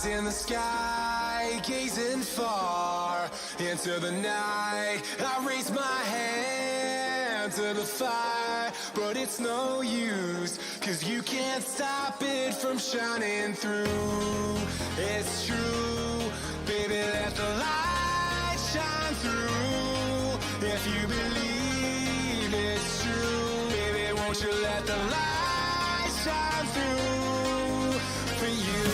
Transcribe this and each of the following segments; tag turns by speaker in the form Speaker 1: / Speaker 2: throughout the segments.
Speaker 1: In the sky, gazing far into the night, I raise my hand to the fire, but it's no use, 'cause you can't stop it from shining through. It's true, baby, let the light shine through. If you believe it's true, baby, won't you let the light shine through for you.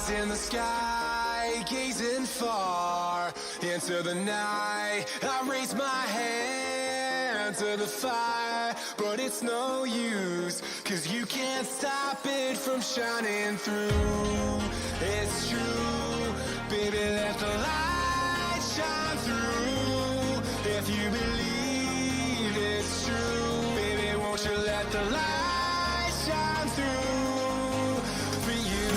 Speaker 1: In the sky, gazing far into the night, I raise my hand to the fire, but it's no use, 'cause you can't stop it from shining through. It's true, baby, let the light shine through. If you believe it's true, baby, won't you let the light shine through for you.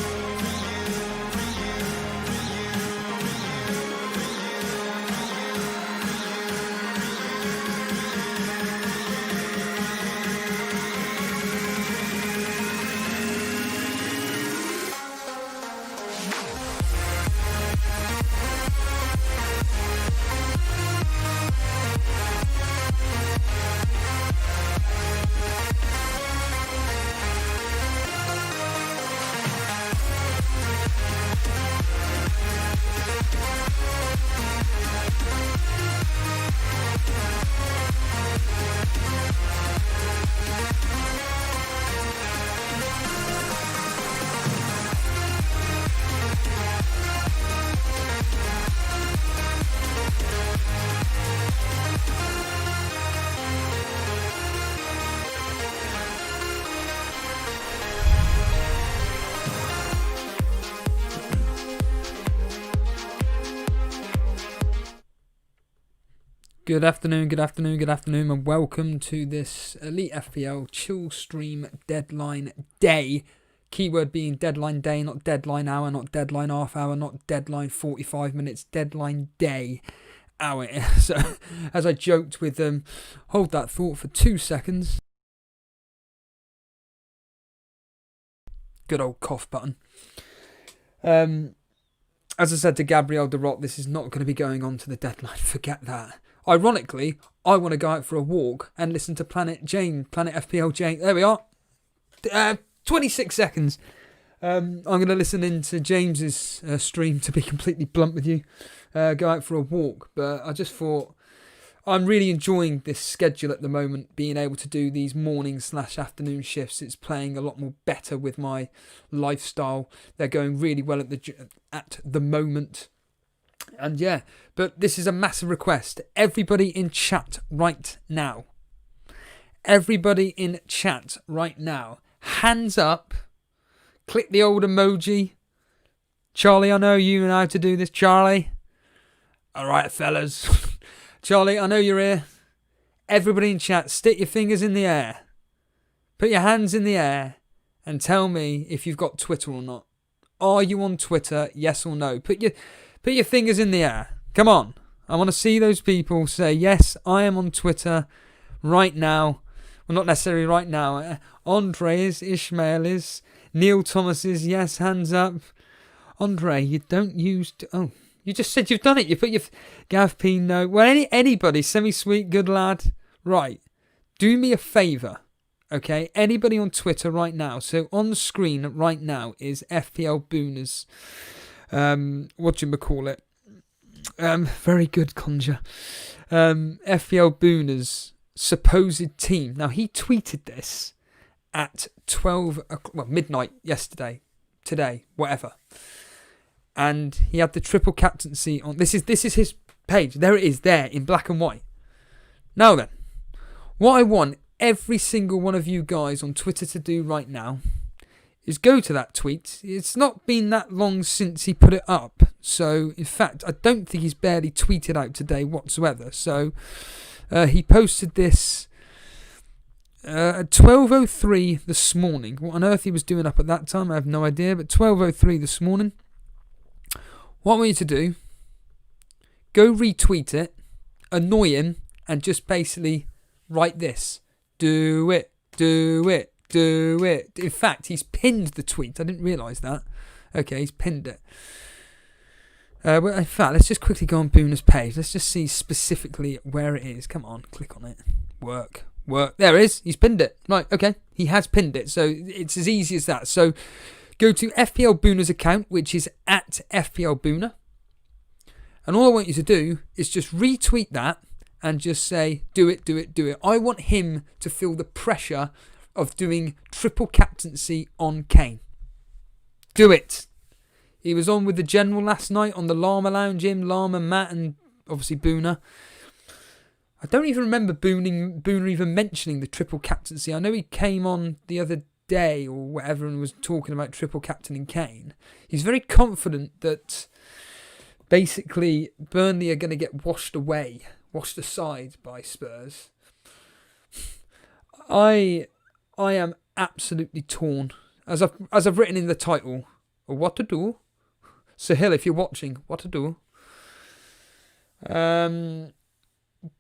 Speaker 2: Good afternoon, and welcome to this Elite FPL chill stream deadline day. Keyword being deadline day, not deadline hour, not deadline half hour, not deadline 45 minutes, deadline day hour. So, as I joked with them, hold that thought for 2 seconds. Good old cough button. As I said to Gabriel de Rot, this is not going to be going on to the deadline. Forget that. Ironically, I want to go out for a walk and listen to Planet FPL Jane. There we are. 26 seconds. I'm going to listen into James's stream, to be completely blunt with you. Go out for a walk. But I just thought, I'm really enjoying this schedule at the moment, being able to do these morning/afternoon shifts. It's playing a lot more better with my lifestyle. They're going really well at the moment. And yeah, but this is a massive request. Everybody in chat right now. Everybody in chat right now. Hands up. Click the old emoji. Charlie, I know you know how to do this, Charlie. All right, fellas. Charlie, I know you're here. Everybody in chat, stick your fingers in the air. Put your hands in the air and tell me if you've got Twitter or not. Are you on Twitter? Yes or no? Put your fingers in the air. Come on. I want to see those people say, yes, I am on Twitter right now. Well, not necessarily right now. Andre is, Ishmael is, Neil Thomas is, yes, hands up. Andre, you don't use... You just said you've done it. You put your... Gav P, no. Well, anybody, semi-sweet, good lad. Right. Do me a favour. Okay? Anybody on Twitter right now. So on the screen right now is FPL Booners. Whatchamacallit. Very good, Conjure. FPL Booners supposed team. Now, he tweeted this at 12 o'clock, well, midnight yesterday, today, whatever. And he had the triple captaincy on. This is his page. There it is, there in black and white. Now then, what I want every single one of you guys on Twitter to do right now is go to that tweet. It's not been that long since he put it up. So, in fact, I don't think he's barely tweeted out today whatsoever. So, he posted this at 12:03 this morning. What on earth he was doing up at that time, I have no idea. But 12:03 this morning. What I want you to do, go retweet it, annoy him, and just basically write this. Do it, do it, do it. In fact, he's pinned the tweet. I didn't realise that. Okay, he's pinned it. Well, in fact, let's just quickly go on Booner's page. Let's just see specifically where it is. Come on, click on it. Work. There it is. He's pinned it. Right, okay. He has pinned it. So it's as easy as that. So go to FPL Booner's account, which is at FPL Booner. And all I want you to do is just retweet that and just say, do it, do it, do it. I want him to feel the pressure of doing triple captaincy on Kane. Do it. He was on with the General last night on the Llama Lounge, Llama, Matt, and obviously Booner. I don't even remember Booner even mentioning the triple captaincy. I know he came on the other day or whatever and was talking about triple captaining Kane. He's very confident that basically Burnley are going to get washed aside by Spurs. I am absolutely torn. As I've written in the title, what to do? Sahil, if you're watching, what to do?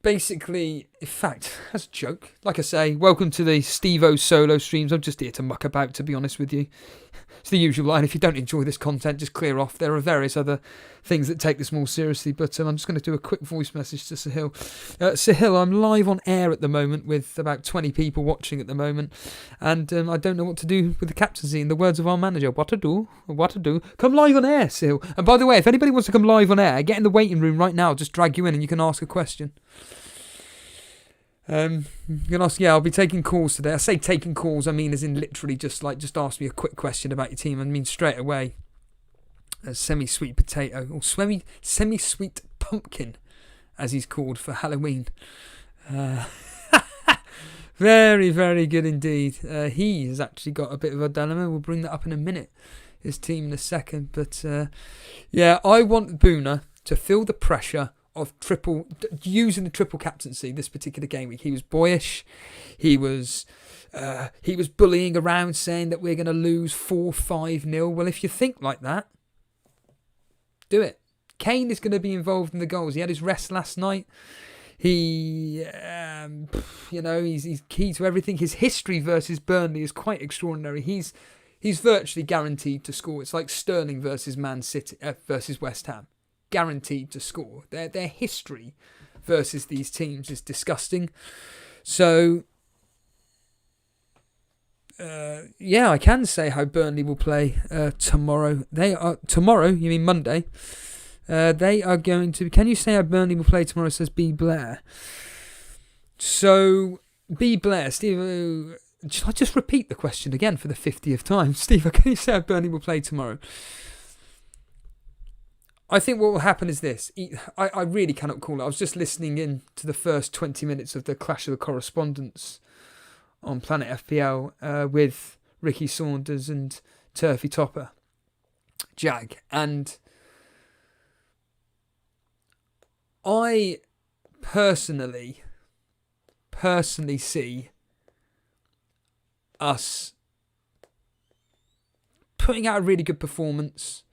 Speaker 2: Basically, in fact, as a joke, like I say, welcome to the Steve-O solo streams. I'm just here to muck about, to be honest with you. It's the usual line. If you don't enjoy this content, just clear off. There are various other things that take this more seriously, but I'm just going to do a quick voice message to Sahil. Sahil, I'm live on air at the moment with about 20 people watching at the moment, and I don't know what to do with the captaincy. In the words of our manager, what to do? Come live on air, Sahil. And by the way, if anybody wants to come live on air, get in the waiting room right now. I'll just drag you in and you can ask a question. You can ask, I'll be taking calls today. I say taking calls, I mean as in literally just ask me a quick question about your team. I mean straight away. A semi-sweet potato, or semi-sweet pumpkin, as he's called for Halloween. Very, very good indeed. He has actually got a bit of a dilemma. We'll bring that up in a minute. His team in a second. But I want Booner to feel the pressure of using the triple captaincy this particular game week. He was boyish. He was bullying around saying that we're going to lose 4-5-0. Well, if you think like that, do it. Kane is going to be involved in the goals. He had his rest last night. He's key to everything. His history versus Burnley is quite extraordinary. He's virtually guaranteed to score. It's like Sterling versus Man City versus West Ham. Guaranteed to score. Their history versus these teams is disgusting. So I can say how Burnley will play tomorrow. Tomorrow, you mean Monday? They are going to... Can you say how Burnley will play tomorrow, says B. Blair? So, B. Blair, Steve... Shall I just repeat the question again for the 50th time? Steve, can you say how Burnley will play tomorrow? I think what will happen is this. I really cannot call it. I was just listening in to the first 20 minutes of the Clash of the Correspondents on Planet FPL with Ricky Saunders and Turfy Topper, Jag. And I personally see us putting out a really good performance.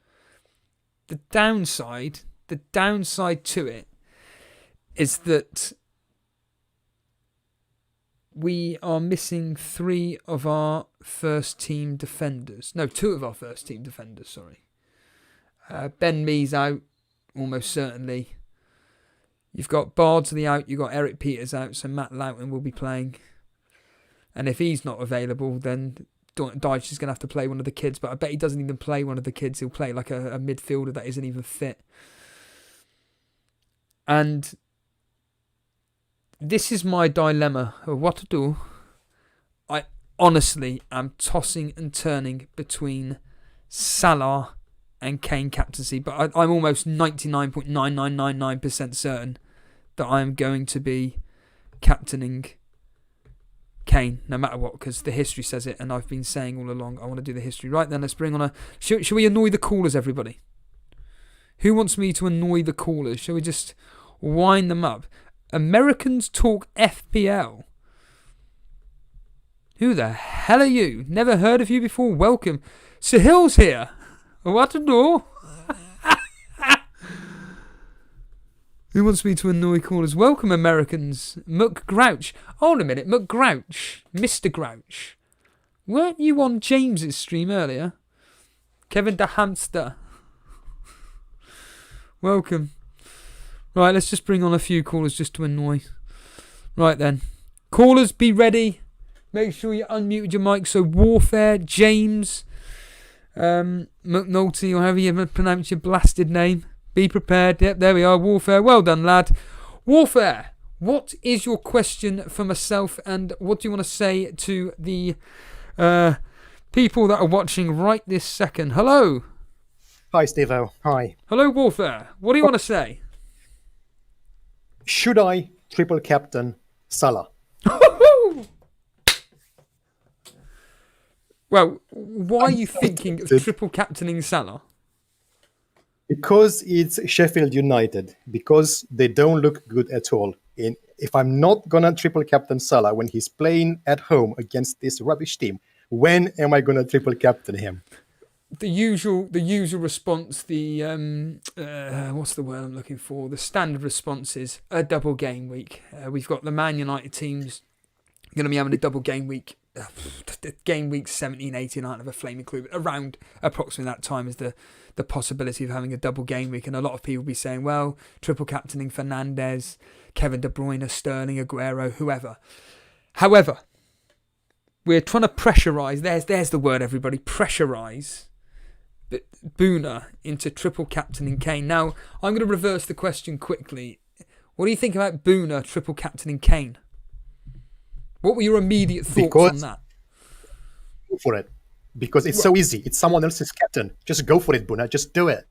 Speaker 2: The downside to it is that we are missing 3 of our first team defenders. No, 2 of our first team defenders, sorry. Ben Mee's out, almost certainly. You've got Bardsley out, you've got Eric Peters out, so Matt Loughton will be playing. And if he's not available, then Dyche is going to have to play one of the kids. But I bet he doesn't even play one of the kids. He'll play like a midfielder that isn't even fit. And this is my dilemma of what to do. I honestly am tossing and turning between Salah and Kane captaincy. But I'm almost 99.9999% certain that I'm going to be captaining Kane, no matter what, because the history says it, and I've been saying all along I want to do the history. Right then, let's bring on Shall we annoy the callers, everybody? Who wants me to annoy the callers? Shall we just wind them up? Americans talk FPL. Who the hell are you? Never heard of you before. Welcome. Sahil's here. What to do? Who wants me to annoy callers? Welcome, Americans. McGrouch. Hold a minute, McGrouch. Mr. Grouch. Weren't you on James's stream earlier? Kevin the Hamster. Welcome. Right, let's just bring on a few callers just to annoy. Right then. Callers, be ready. Make sure you unmuted your mic. So, Warfare, James, McNulty, or however you pronounce your blasted name. Be prepared. Yep, there we are. Warfare. Well done, lad. Warfare, what is your question for myself, and what do you want to say to the people that are watching right this second? Hello.
Speaker 3: Hi, Steve-O. Hi.
Speaker 2: Hello, Warfare. What do you want to say?
Speaker 3: Should I triple captain Salah?
Speaker 2: Well, why are you thinking of triple captaining Salah?
Speaker 3: Because it's Sheffield United. Because they don't look good at all. And if I'm not going to triple captain Salah when he's playing at home against this rubbish team, when am I going to triple captain him?
Speaker 2: The usual response, what's the word I'm looking for? The standard response is a double game week. We've got the Man United teams going to be having a double game week. Game week 17, 18 aren't of a flaming clue. Around approximately that time is the possibility of having a double game week. And a lot of people will be saying, well, triple captaining Fernandes, Kevin De Bruyne, Sterling, Aguero, whoever. However, we're trying to pressurise, there's the word, everybody, pressurise Boona into triple captaining Kane. Now, I'm going to reverse the question quickly. What do you think about Boona triple captaining Kane? What were your immediate thoughts on that?
Speaker 3: Go for it. Because it's so easy. It's someone else's captain. Just go for it, Boona. Just do it.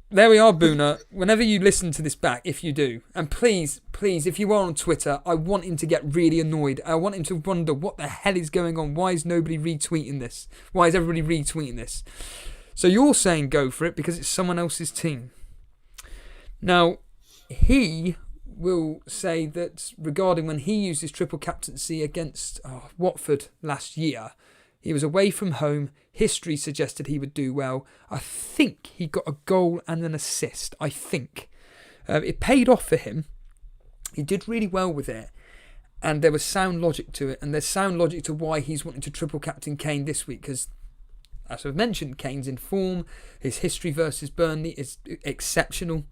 Speaker 2: There we are, Boona. Whenever you listen to this back, if you do, and please, if you are on Twitter, I want him to get really annoyed. I want him to wonder what the hell is going on. Why is nobody retweeting this? Why is everybody retweeting this? So you're saying go for it because it's someone else's team. Now, he will say that regarding when he used his triple captaincy against Watford last year, he was away from home. History suggested he would do well. I think he got a goal and an assist. I think. It paid off for him. He did really well with it. And there was sound logic to it. And there's sound logic to why he's wanting to triple captain Kane this week. Because, as I've mentioned, Kane's in form. His history versus Burnley is exceptional.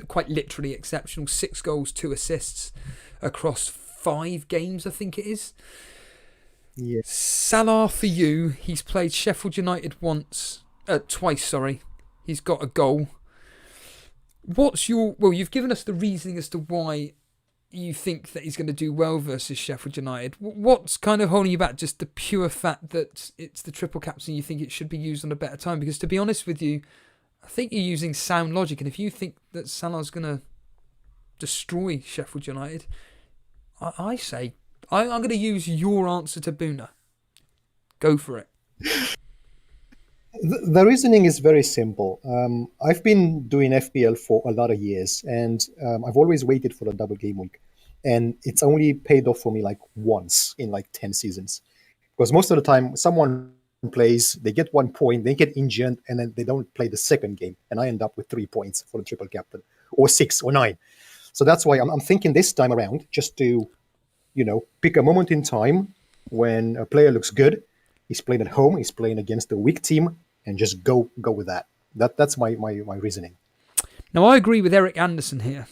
Speaker 2: Quite literally exceptional. 6 goals, 2 assists across 5 games, I think it is.
Speaker 3: Yeah.
Speaker 2: Salah for you, he's played Sheffield United twice, sorry. He's got a goal. You've given us the reasoning as to why you think that he's going to do well versus Sheffield United. What's kind of holding you back? Just the pure fact that it's the triple captain, you think it should be used on a better time? Because to be honest with you, I think you're using sound logic, and if you think that Salah's going to destroy Sheffield United, I say I'm going to use your answer to Boona. Go for it.
Speaker 3: The reasoning is very simple. I've been doing FPL for a lot of years, and I've always waited for a double game week. And it's only paid off for me like once in like 10 seasons. Because most of the time, someone plays, they get 1 point, they get injured, and then they don't play the second game. And I end up with 3 points for the triple captain, or 6 or 9. So that's why I'm thinking this time around, just to, pick a moment in time when a player looks good. He's playing at home, he's playing against a weak team, and just go with that. That's my reasoning.
Speaker 2: Now, I agree with Eric Anderson here.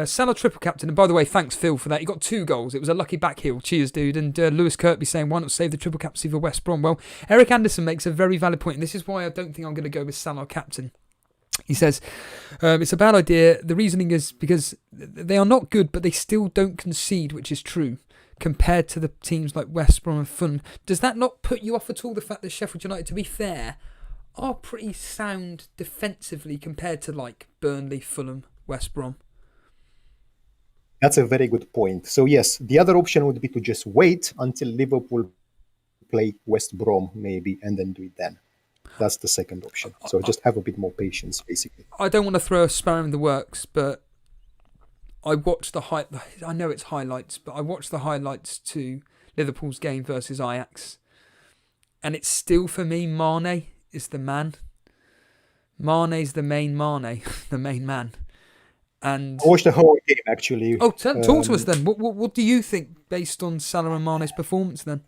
Speaker 2: Salah triple captain, and by the way, thanks Phil for that. He got 2 goals. It was a lucky back heel. Cheers, dude. And Lewis Kirkby saying, why not save the triple captaincy for West Brom? Well, Eric Anderson makes a very valid point, and this is why I don't think I'm going to go with Salah captain. He says, it's a bad idea. The reasoning is because they are not good, but they still don't concede, which is true, compared to the teams like West Brom and Fulham. Does that not put you off at all, the fact that Sheffield United, to be fair, are pretty sound defensively compared to like Burnley, Fulham, West Brom?
Speaker 3: That's a very good point. So yes, the other option would be to just wait until Liverpool play West Brom maybe, and then do it then. That's the second option. So just have a bit more patience, basically.
Speaker 2: I don't want to throw a spanner in the works, but I watched I know it's highlights, but I watched the highlights to Liverpool's game versus Ajax, and it's still, for me, Mane is the man. Mane's the main Mane, the main man. And
Speaker 3: I watched the whole game, actually.
Speaker 2: Oh, talk to us then. What do you think based on Salah and Mane's performance then?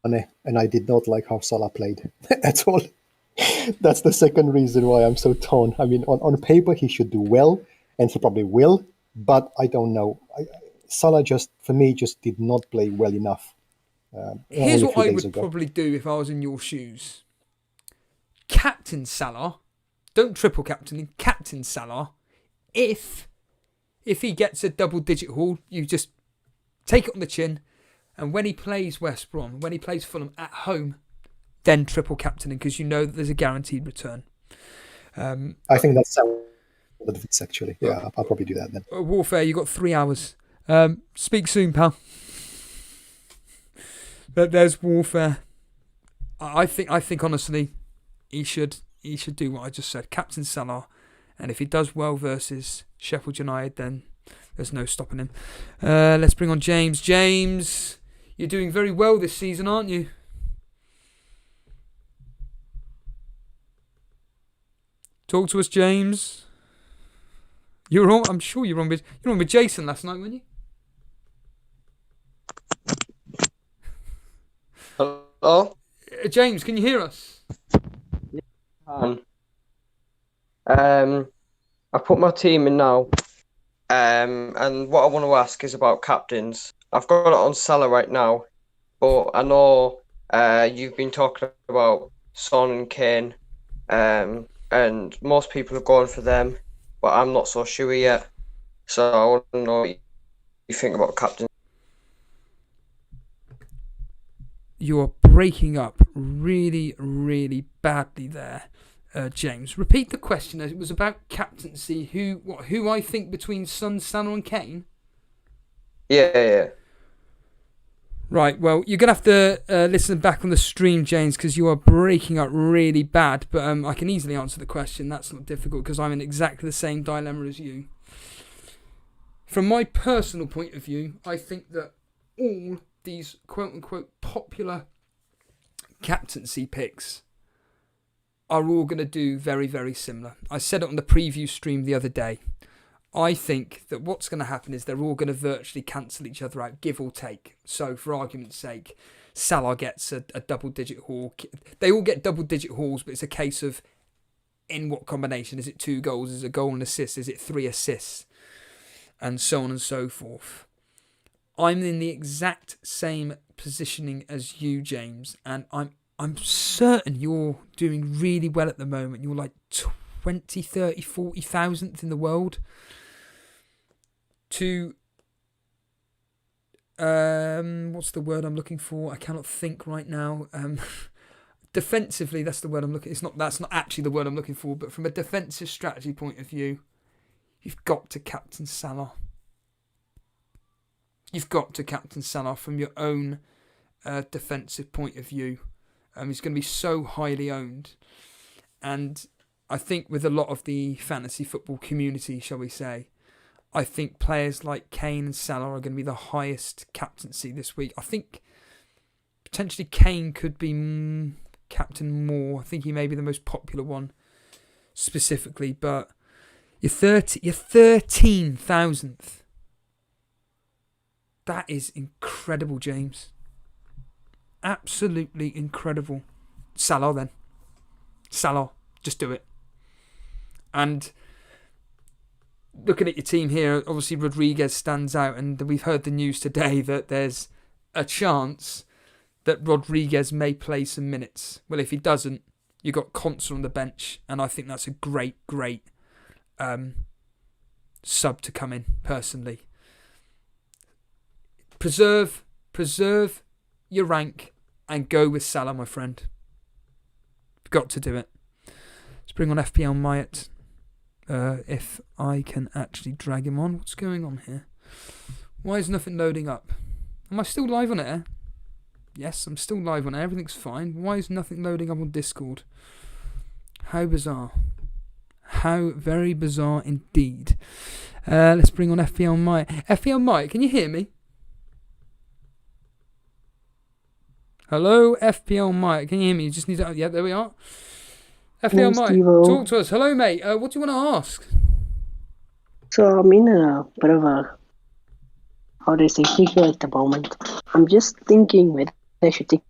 Speaker 3: And I did not like how Salah played at all. That's the second reason why I'm so torn. I mean, on paper, he should do well, and he probably will, but I don't know. Salah for me, did not play well enough.
Speaker 2: Here's what I would probably do if I was in your shoes. Captain Salah. Don't triple captain him. Captain Salah. If he gets a double-digit haul, you just take it on the chin. And when he plays West Brom, when he plays Fulham at home, then triple captain him, because you know that there's a guaranteed return.
Speaker 3: I think that's advice, actually. Yeah, I'll probably do that then.
Speaker 2: Warfare, you got 3 hours. Speak soon, pal. But there's Warfare. I think honestly, he should do what I just said. Captain Salah, and if he does well versus Sheffield United, then there's no stopping him. Let's bring on James. James, you're doing very well this season, aren't you? Talk to us, James. I'm sure you're on with Jason last night, weren't you?
Speaker 4: Hello?
Speaker 2: James, can you hear us?
Speaker 4: I put my team in now, and what I want to ask is about captains. I've got it on Salah right now, but I know you've been talking about Son and Kane, and most people have gone for them, but I'm not so sure yet. So I want to know what you think about captains.
Speaker 2: You are breaking up really, really badly there, James. Repeat the question. It was about captaincy. Who I think between Son, Salah and Kane?
Speaker 4: Yeah.
Speaker 2: Right, well, you're going to have to listen back on the stream, James, because you are breaking up really bad. But I can easily answer the question. That's not difficult because I'm in exactly the same dilemma as you. From my personal point of view, I think that all these quote-unquote popular captaincy picks are all going to do very, very similar. I said it on the preview stream the other day. I think that what's going to happen is they're all going to virtually cancel each other out, give or take. So, for argument's sake, Salah gets a double-digit haul. They all get double-digit hauls, but it's a case of in what combination. Is it 2 goals? Is it a goal and assist? Is it 3 assists? And so on and so forth. I'm in the exact same positioning as you, James, and I'm certain you're doing really well at the moment. You're like 20, 30, 40,000th in the world. To what's the word I'm looking for? I cannot think right now. Defensively, that's the word I'm looking. That's not actually the word I'm looking for. But from a defensive strategy point of view, you've got to captain Salah. You've got to captain Salah from your own defensive point of view. He's going to be so highly owned, and I think with a lot of the fantasy football community, shall we say, I think players like Kane and Salah are going to be the highest captaincy this week. I think potentially Kane could be captain more. I think he may be the most popular one specifically, but you're 13,000th. That is incredible, James. Absolutely incredible. Salah then. Salah. Just do it. And looking at your team here, obviously Rodriguez stands out, and we've heard the news today that there's a chance that Rodriguez may play some minutes. Well, if he doesn't, you've got Conser on the bench, and I think that's a great sub to come in, personally. Preserve your rank and go with Salah, my friend. You've got to do it. Let's bring on FPL Myatt. If I can actually drag him on. What's going on here? Why is nothing loading up? Am I still live on air? Yes, I'm still live on air. Everything's fine. Why is nothing loading up on Discord? How bizarre. How very bizarre indeed. Let's bring on FPL Myatt. FPL Myatt, can you hear me? Hello, FPL Myatt. Can you hear me? You just need to... Yeah, there we are. FPL Myatt, talk to us. Hello, mate. What do you want to ask?
Speaker 5: So I'm in a bit of a, how do I say, kicker at the moment. I'm just thinking whether I should take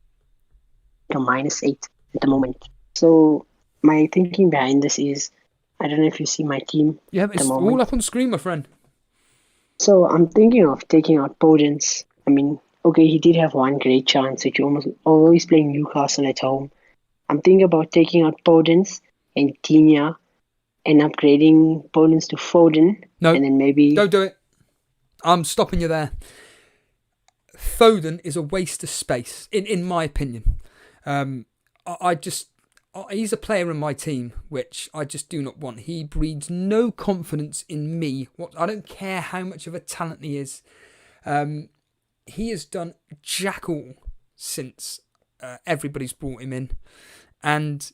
Speaker 5: a -8 at the moment. So my thinking behind this is, I don't know if you see my team.
Speaker 2: Yeah, it's all up on screen, my friend.
Speaker 5: So I'm thinking of taking out Podence. I mean, okay, he did have one great chance, which although he's playing Newcastle at home. I'm thinking about taking out Podence and Thier and upgrading Podence to Foden.
Speaker 2: No,
Speaker 5: and then maybe...
Speaker 2: Don't do it. I'm stopping you there. Foden is a waste of space, in my opinion. He's a player in my team, which I just do not want. He breeds no confidence in me. I don't care how much of a talent he is. He has done jack all since everybody's brought him in. And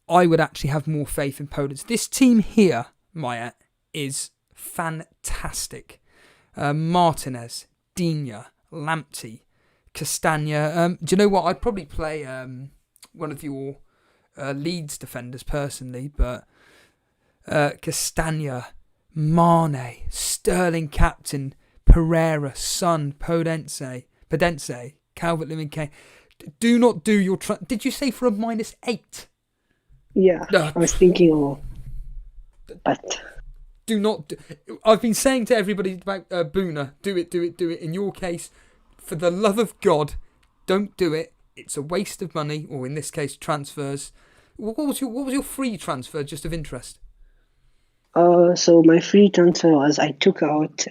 Speaker 2: I would actually have more faith in Podence. This team here, Maya, is fantastic. Martinez, Digne, Lamptey, Castagna. Do you know what? I'd probably play one of your Leeds defenders personally, but Castagna, Mane, Sterling captain, Pereira, Son, Podence, Calvert-Lewin, Kane. Do not do your... Did you say for a -8?
Speaker 5: Yeah,
Speaker 2: No.
Speaker 5: I was thinking of... But...
Speaker 2: Do not... I've been saying to everybody about Boona, do it. In your case, for the love of God, don't do it. It's a waste of money, or in this case, transfers. What was your free transfer, just of interest?
Speaker 5: So my free transfer was I took out...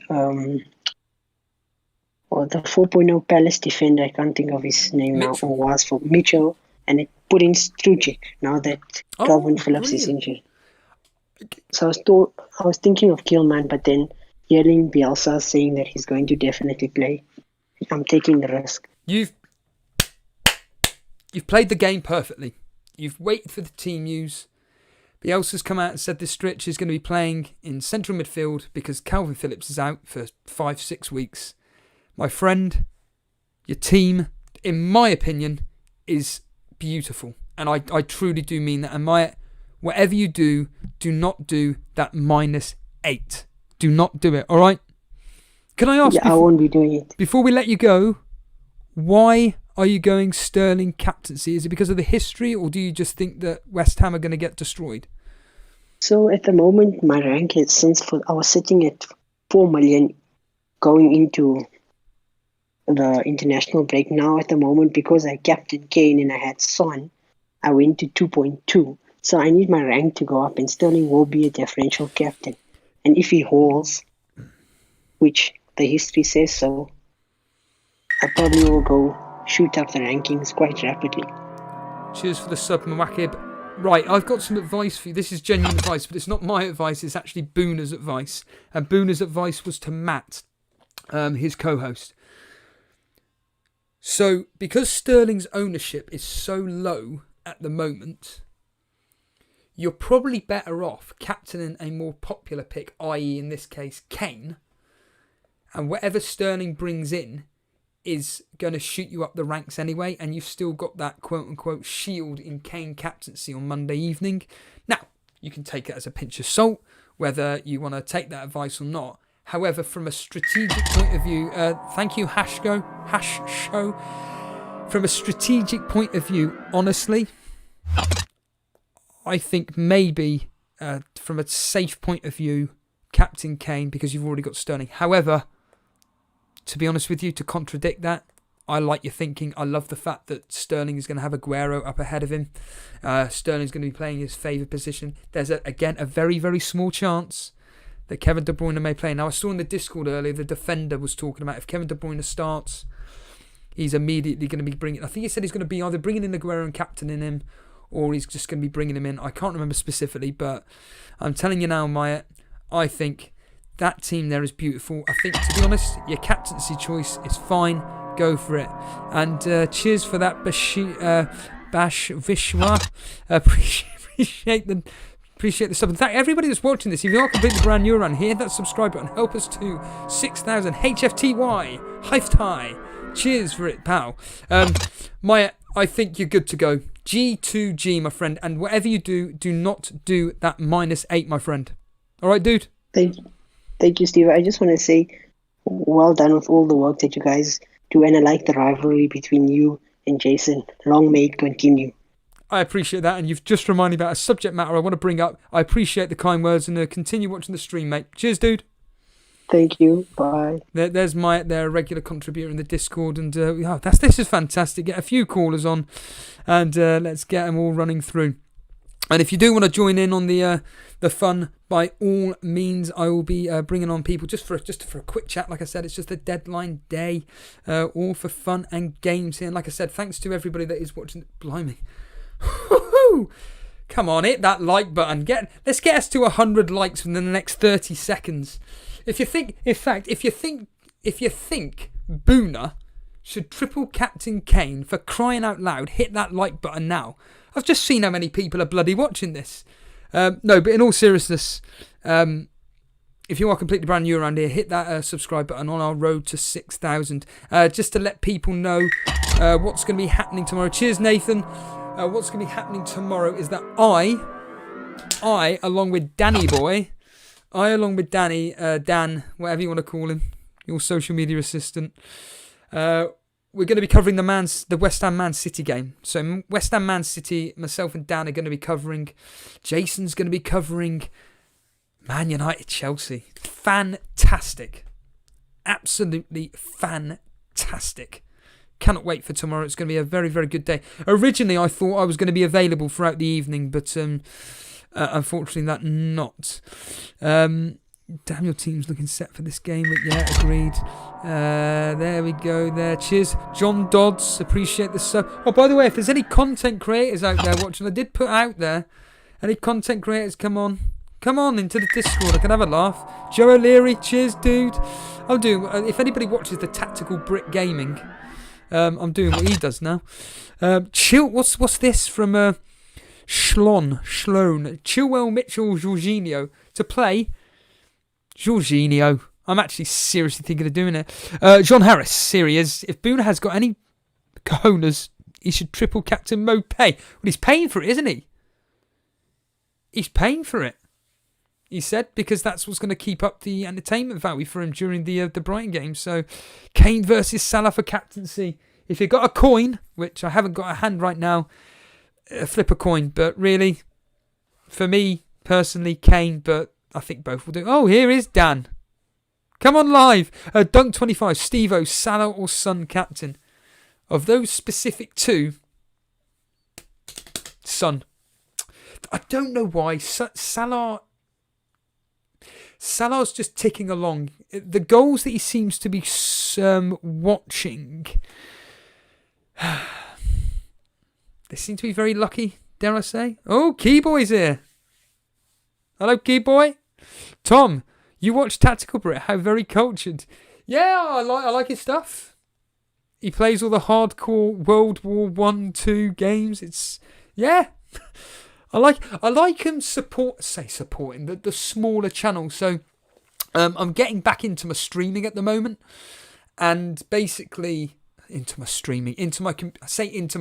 Speaker 5: the 4.0 Palace defender, I can't think of his name
Speaker 2: Mitchell.
Speaker 5: now, or was for Mitchell, and it put in Strujic now that Calvin Phillips is injured. So I was thinking of Gilman, but then hearing Bielsa saying that he's going to definitely play, I'm taking the risk.
Speaker 2: You've played the game perfectly. You've waited for the team news. Bielsa's come out and said this stretch is going to be playing in central midfield because Calvin Phillips is out for 5-6 weeks. My friend, your team, in my opinion, is beautiful. And I truly do mean that. And whatever you do, do not do that -8. Do not do it, all right? Can I ask...
Speaker 5: Yeah, I won't be doing it.
Speaker 2: Before we let you go, why are you going Sterling captaincy? Is it because of the history, or do you just think that West Ham are going to get destroyed?
Speaker 5: So at the moment, my rank is I was sitting at 4 million going into the international break. Now at the moment, because I captained Kane and I had Son, I went to 2.2. So I need my rank to go up, and Sterling will be a differential captain. And if he holds, which the history says so, I probably will go shoot up the rankings quite rapidly.
Speaker 2: Cheers for the sub, Mwakib. Right, I've got some advice for you. This is genuine advice, but it's not my advice. It's actually Booner's advice. And Booner's advice was to Matt, his co-host. So, because Sterling's ownership is so low at the moment, you're probably better off captaining a more popular pick, i.e. in this case, Kane. And whatever Sterling brings in is going to shoot you up the ranks anyway, and you've still got that quote-unquote shield in Kane captaincy on Monday evening. Now, you can take it as a pinch of salt, whether you want to take that advice or not. However, from a strategic point of view, thank you, Hash Show. From a strategic point of view, honestly, I think maybe from a safe point of view, Captain Kane, because you've already got Sterling. However, to be honest with you, to contradict that, I like your thinking. I love the fact that Sterling is going to have Aguero up ahead of him. Sterling's going to be playing his favoured position. There's, again, a very, very small chance that Kevin De Bruyne may play. Now, I saw in the Discord earlier, the defender was talking about if Kevin De Bruyne starts, he's immediately going to be bringing... I think he said he's going to be either bringing in Aguero and captaining him, or he's just going to be bringing him in. I can't remember specifically, but I'm telling you now, Maya, I think that team there is beautiful. I think, to be honest, your captaincy choice is fine. Go for it. And cheers for that, Bash Vishwa. Appreciate the sub. In fact, everybody that's watching this, if you are completely brand new around here, hit that subscribe button. Help us to 6,000 HFTY. Hiftai. Cheers for it, pal. Maya, I think you're good to go. G2G, my friend. And whatever you do, do not do that -8, my friend. All right, dude?
Speaker 5: Thank you, Steve. I just want to say, well done with all the work that you guys do, and I like the rivalry between you and Jason. Long may it continue.
Speaker 2: I appreciate that, and you've just reminded me about a subject matter I want to bring up. I appreciate the kind words, and continue watching the stream, mate. Cheers, dude.
Speaker 5: Thank you. Bye.
Speaker 2: There's Myatt, their regular contributor in the Discord, and this is fantastic. Get a few callers on, and let's get them all running through. And if you do want to join in on the fun, by all means, I will be bringing on people just for a quick chat. Like I said, it's just a deadline day, all for fun and games here. And like I said, thanks to everybody that is watching. Blimey, come on, hit that like button. Let's get us to 100 likes within the next 30 seconds. If you think Booner should triple Captain Kane, for crying out loud, hit that like button now. I've just seen how many people are bloody watching this. No, but in all seriousness, if you are completely brand new around here, hit that subscribe button on our road to 6,000. Just to let people know what's going to be happening tomorrow. Cheers, Nathan. What's going to be happening tomorrow is that I, along with Danny Boy, Dan, whatever you want to call him, your social media assistant, we're going to be covering the West Ham Man City game. So West Ham Man City, myself and Dan are going to be covering. Jason's going to be covering Man United Chelsea. Fantastic. Absolutely fantastic. Cannot wait for tomorrow. It's going to be a very, very good day. Originally, I thought I was going to be available throughout the evening, but unfortunately, that not. Damn, your team's looking set for this game. But yeah, agreed. There we go there. Cheers. John Dodds, appreciate the sub. Oh, by the way, if there's any content creators out there watching, I did put out there. Any content creators, come on into the Discord. I can have a laugh. Joe O'Leary, cheers, dude. I'm doing, if anybody watches the Tactical Brick Gaming, I'm doing what he does now. Chill, what's this from Sloan, Chilwell, Mitchell, Jorginho to play. Jorginho. I'm actually seriously thinking of doing it. John Harris, here he is. If Booner has got any cojones, he should triple Captain Mopé. Well, he's paying for it, isn't he? He's paying for it, he said, because that's what's going to keep up the entertainment value for him during the Brighton game. So, Kane versus Salah for captaincy. If you've got a coin, which I haven't got a hand right now, flip a coin. But really, for me, personally, Kane, but I think both will do. Oh, here is Dan. Come on live. Dunk25, Steve-O, Salah or Son captain. Of those specific two, Son. I don't know why. Salah's just ticking along. The goals that he seems to be watching, they seem to be very lucky, dare I say. Oh, Keyboy's here. Hello, Keyboy. Tom, you watch Tactical Brit. How very cultured. Yeah, I like his stuff. He plays all the hardcore World War 1, 2 games. It's, yeah. I like him supporting the smaller channels. So I'm getting back into my streaming at the moment, and basically into my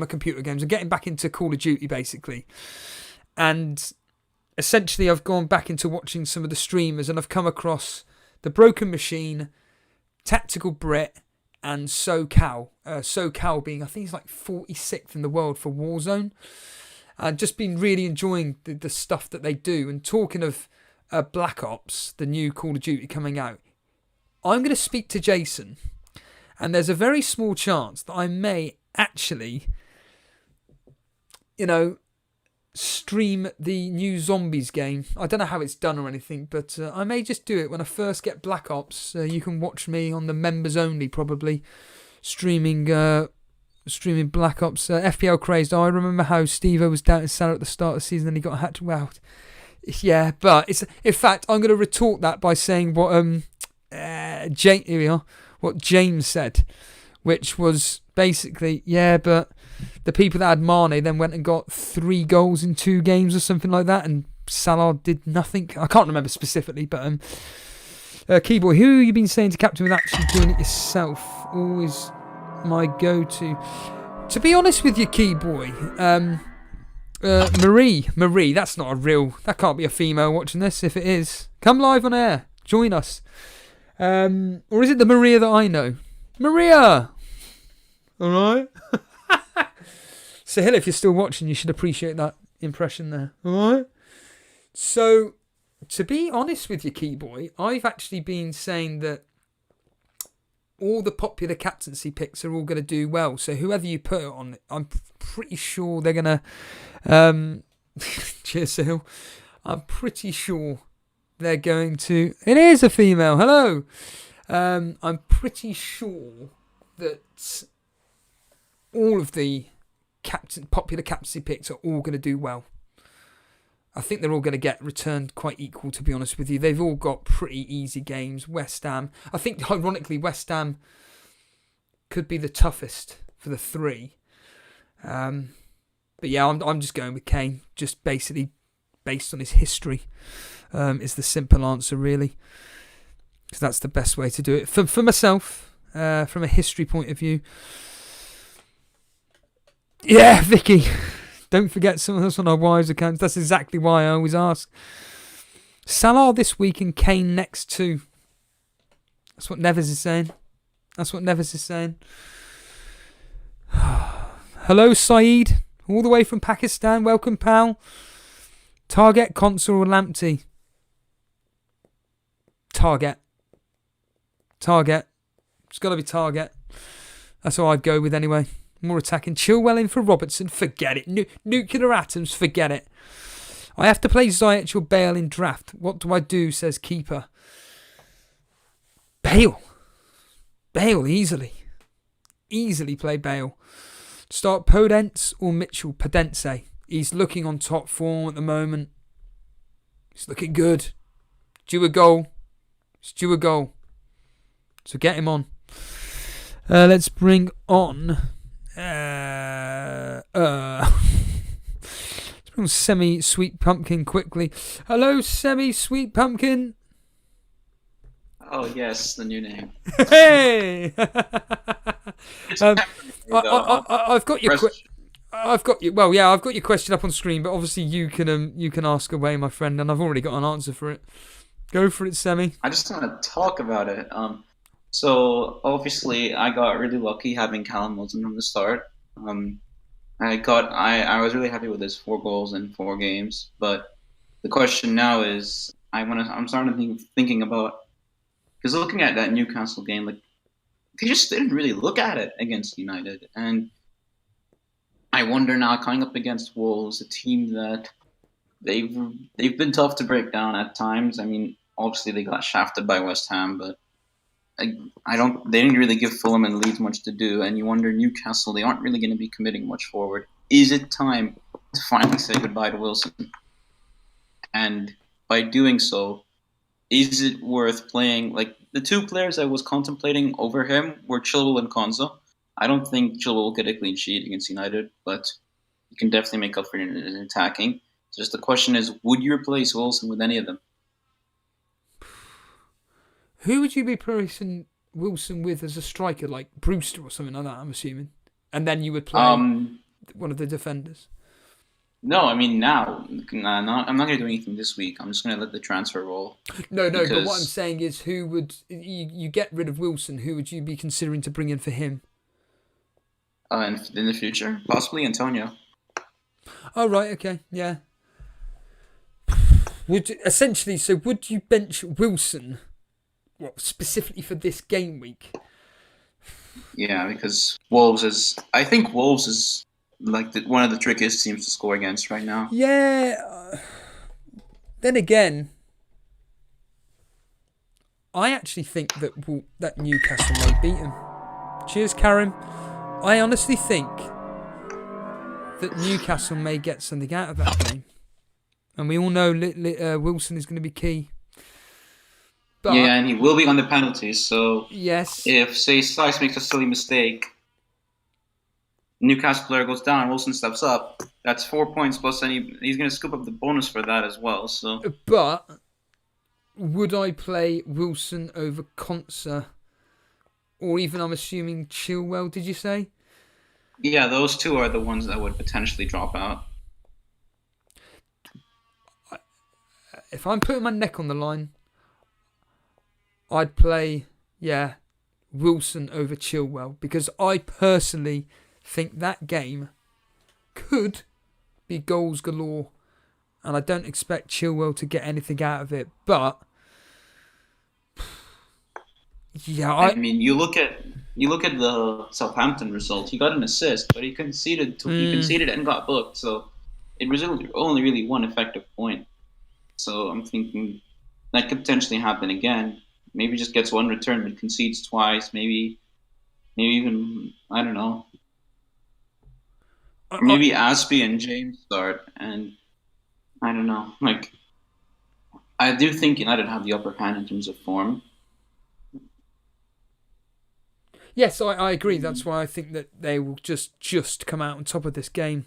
Speaker 2: computer games. I'm getting back into Call of Duty basically, and essentially I've gone back into watching some of the streamers, and I've come across the Broken Machine, Tactical Brit, and SoCal. SoCal being, I think he's like 46th in the world for Warzone. I've just been really enjoying the stuff that they do. And talking of Black Ops, the new Call of Duty coming out, I'm going to speak to Jason, and there's a very small chance that I may actually, stream the new Zombies game. I don't know how it's done or anything, but I may just do it when I first get Black Ops. You can watch me on the members only, probably, streaming Black Ops. FPL Crazed. I remember how Steve-O was down in Salah at the start of the season and he got a hat-trick. Wow. Yeah, but it's, in fact, I'm going to retort that by saying what what James said, which was basically, yeah, but the people that had Mane then went and got 3 goals in 2 games or something like that, and Salah did nothing. I can't remember specifically, but Keyboard, who you been saying to captain with actually doing it yourself? Always my go-to. To be honest with you, Keyboy, Marie, that's not a real, that can't be a female watching this. If it is, come live on air, join us. Or is it the Maria that I know? Maria! Alright? Sahil, if you're still watching, you should appreciate that impression there. Alright? So, to be honest with you, Keyboy, I've actually been saying that all the popular captaincy picks are all going to do well. So whoever you put it on, I'm pretty sure they're going to... cheers, Sahil. I'm pretty sure they're going to... It is a female. Hello. I'm pretty sure that all of the popular captaincy picks are all going to do well. I think they're all going to get returned quite equal, to be honest with you. They've all got pretty easy games. West Ham, I think, ironically, West Ham could be the toughest for the 3. But yeah, I'm just going with Kane, just basically based on his history. Is the simple answer, really, because that's the best way to do it for myself, from a history point of view. Yeah, Vicky. Don't forget some of us on our wives' accounts. That's exactly why I always ask. Salah this week and Kane next too. That's what Neves is saying. Hello, Saeed. All the way from Pakistan. Welcome, pal. Target, console, or Lamptey? Target. It's got to be Target. That's what I'd go with anyway. More attacking. Chilwell in for Robertson. Forget it. Nuclear atoms. Forget it. I have to play Ziyech or Bale in draft. What do I do, says Keeper. Bale, easily. Easily play Bale. Start Podence or Mitchell. Podence. He's looking on top form at the moment. He's looking good. Due a goal. So get him on. Let's bring on... Let's bring on Semi-Sweet Pumpkin quickly. Hello, Semi-Sweet Pumpkin.
Speaker 6: Oh, yes, the new name.
Speaker 2: Hey! I've got your I've got your question up on screen, but obviously you can ask away, my friend, and I've already got an answer for it. Go for it, Semi.
Speaker 6: I just want to talk about it. So obviously I got really lucky having Callum Wilson from the start. I was really happy with his 4 goals in 4 games. But the question now is, I'm starting to thinking about Because looking at that Newcastle game, like they just didn't really look at it against United, and I wonder now coming up against Wolves, a team that they've been tough to break down at times. I mean, obviously they got shafted by West Ham, but they didn't really give Fulham and Leeds much to do, and you wonder Newcastle, they aren't really going to be committing much forward. Is it time to finally say goodbye to Wilson? And by doing so, is it worth playing? Like, the two players I was contemplating over him were Chilwell and Konza. I don't think Chilwell will get a clean sheet against United, but you can definitely make up for it in attacking. So just the question is, would you replace Wilson with any of them?
Speaker 2: Who would you be replacing Wilson with as a striker, like Brewster or something like that, I'm assuming? And then you would play one of the defenders?
Speaker 6: No, I mean now. I'm not going to do anything this week. I'm just going to let the transfer roll.
Speaker 2: No, but what I'm saying is, who would you get rid of Wilson? Who would you be considering to bring in for him?
Speaker 6: In the future, possibly Antonio.
Speaker 2: Oh right, okay, yeah. Would you bench Wilson? What, specifically for this game week?
Speaker 6: Yeah, because I think Wolves is like one of the trickiest teams to score against right now.
Speaker 2: Yeah. Then again, I actually think that Newcastle may beat him. Cheers, Karen. I honestly think that Newcastle may get something out of that game. And we all know Wilson is going to be key. But,
Speaker 6: yeah, and he will be on the penalties. So
Speaker 2: yes,
Speaker 6: if, say, Slice makes a silly mistake, Newcastle player goes down, Wilson steps up, that's 4 points plus, and he's going to scoop up the bonus for that as well. So,
Speaker 2: but would I play Wilson over Konsa? Or even, I'm assuming, Chilwell, did you say?
Speaker 6: Yeah, those two are the ones that would potentially drop out.
Speaker 2: If I'm putting my neck on the line, I'd play, Wilson over Chilwell. Because I personally think that game could be goals galore. And I don't expect Chilwell to get anything out of it. But, yeah,
Speaker 6: I mean, you look at the Southampton result. He got an assist, but he conceded and got booked. So it was only really one effective point. So I'm thinking that could potentially happen again. Maybe just gets one return but concedes twice. Maybe even, I don't know. Maybe Aspie and James start, and I don't know. Like, I do think United have the upper hand in terms of form.
Speaker 2: Yes, I agree. That's why I think that they will just come out on top of this game.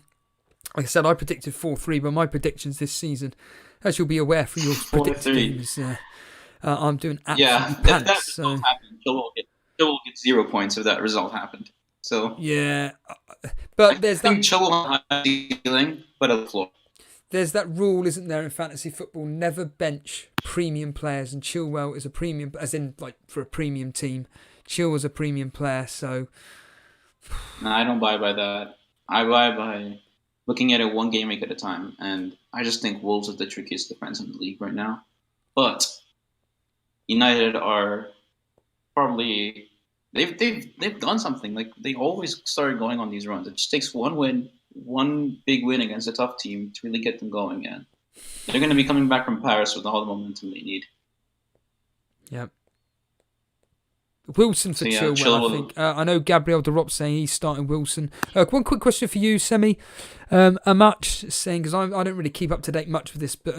Speaker 2: Like I said, I predicted 4-3, but my predictions this season, as you'll be aware from your predicted games, I'm doing absolutely pants. So.
Speaker 6: Chilwell will get 0 points if that result happened. So
Speaker 2: yeah, but
Speaker 6: I think Chilwell has a ceiling, but a floor.
Speaker 2: There's that rule, isn't there, in fantasy football? Never bench premium players, and Chilwell is a premium, as in like for a premium team. Chilwell's a premium player, so.
Speaker 6: No, I don't buy by that. I buy by looking at it one game week at a time, and I just think Wolves are the trickiest defense in the league right now. But United are probably they've done something. Like, they always start going on these runs. It just takes one big win against a tough team to really get them going again. They're going to be coming back from Paris with all the momentum they need.
Speaker 2: Yep. Wilson for Chilwell, I think. I know Gabriel Derop saying he's starting Wilson. One quick question for you, Semi. A match saying, because I don't really keep up to date much with this, but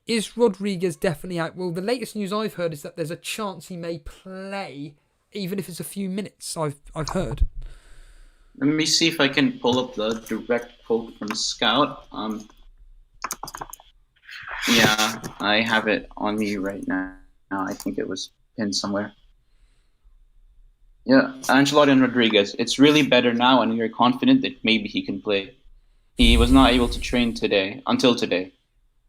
Speaker 2: is Rodriguez definitely out? Well, the latest news I've heard is that there's a chance he may play, even if it's a few minutes. I've heard.
Speaker 6: Let me see if I can pull up the direct quote from Scout. Yeah, I have it on me right now. I think it was pinned somewhere. Yeah, Ancelotti and Rodriguez. It's really better now, and we are confident that maybe he can play. He was not able to train until today.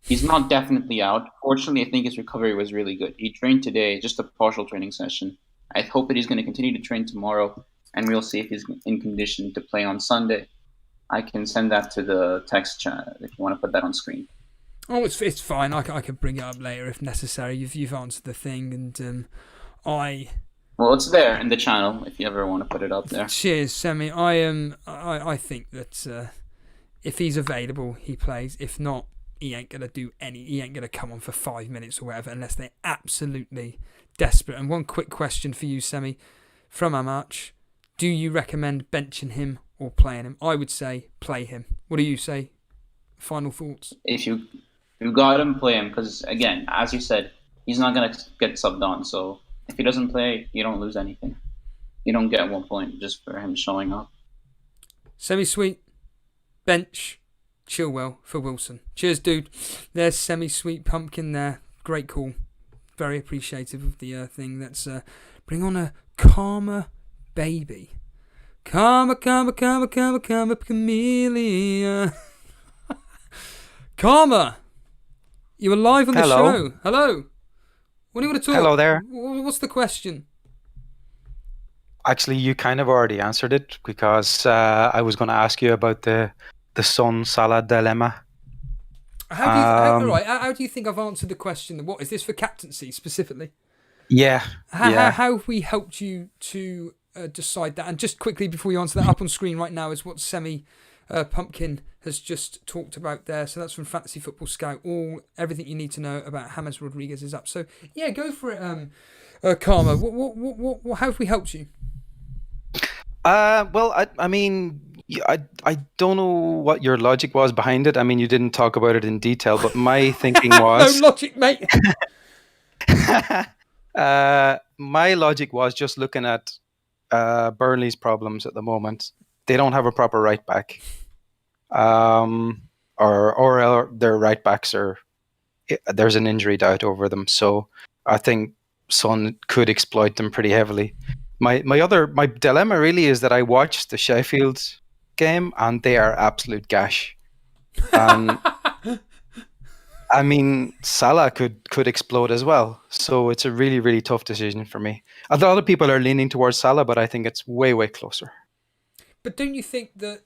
Speaker 6: He's not definitely out. Fortunately, I think his recovery was really good. He trained today, just a partial training session. I hope that he's going to continue to train tomorrow, and we'll see if he's in condition to play on Sunday. I can send that to the text chat if you want to put that on screen.
Speaker 2: Oh, it's fine. I can bring it up later if necessary. You've answered the thing, and
Speaker 6: Well, it's there in the channel if you ever want to put it up there.
Speaker 2: Cheers, Semi. I think that if he's available, he plays. If not, he ain't gonna do any. He ain't gonna come on for 5 minutes or whatever unless they're absolutely desperate. And one quick question for you, Semi, from our match: do you recommend benching him or playing him? I would say play him. What do you say? Final thoughts?
Speaker 6: If you got him, play him, because again, as you said, he's not gonna get subbed on. So if he doesn't play, you don't lose anything. You don't get 1 point just for him showing up.
Speaker 2: Semi-sweet, bench, Chilwell for Wilson. Cheers, dude. There's Semi-sweet pumpkin there. Great call. Very appreciative of the thing. Let's bring on a Karma baby. Karma, chameleon. Karma, you're live on the show. Hello. What do you want to talk?
Speaker 7: Hello there.
Speaker 2: What's the question?
Speaker 7: Actually, you kind of already answered it because I was going to ask you about the Son Salah dilemma.
Speaker 2: How do you think I've answered the question? What is this for captaincy specifically?
Speaker 7: Yeah.
Speaker 2: How have we helped you to decide that? And just quickly before you answer that, up on screen right now is what Semi Pumpkin has just talked about there. So that's from Fantasy Football Scout. Everything you need to know about James Rodriguez is up. So yeah, go for it, Karma. What how have we helped you?
Speaker 7: Well, I mean, I don't know what your logic was behind it. I mean, you didn't talk about it in detail, but my thinking was
Speaker 2: no logic, mate.
Speaker 7: my logic was just looking at Burnley's problems at the moment. They don't have a proper right back, or their right backs there's an injury doubt over them. So I think Son could exploit them pretty heavily. My dilemma really is that I watched the Sheffield game and they are absolute gash. I mean, Salah could explode as well. So it's a really, really tough decision for me. A lot of people are leaning towards Salah, but I think it's way, way closer.
Speaker 2: But don't you think that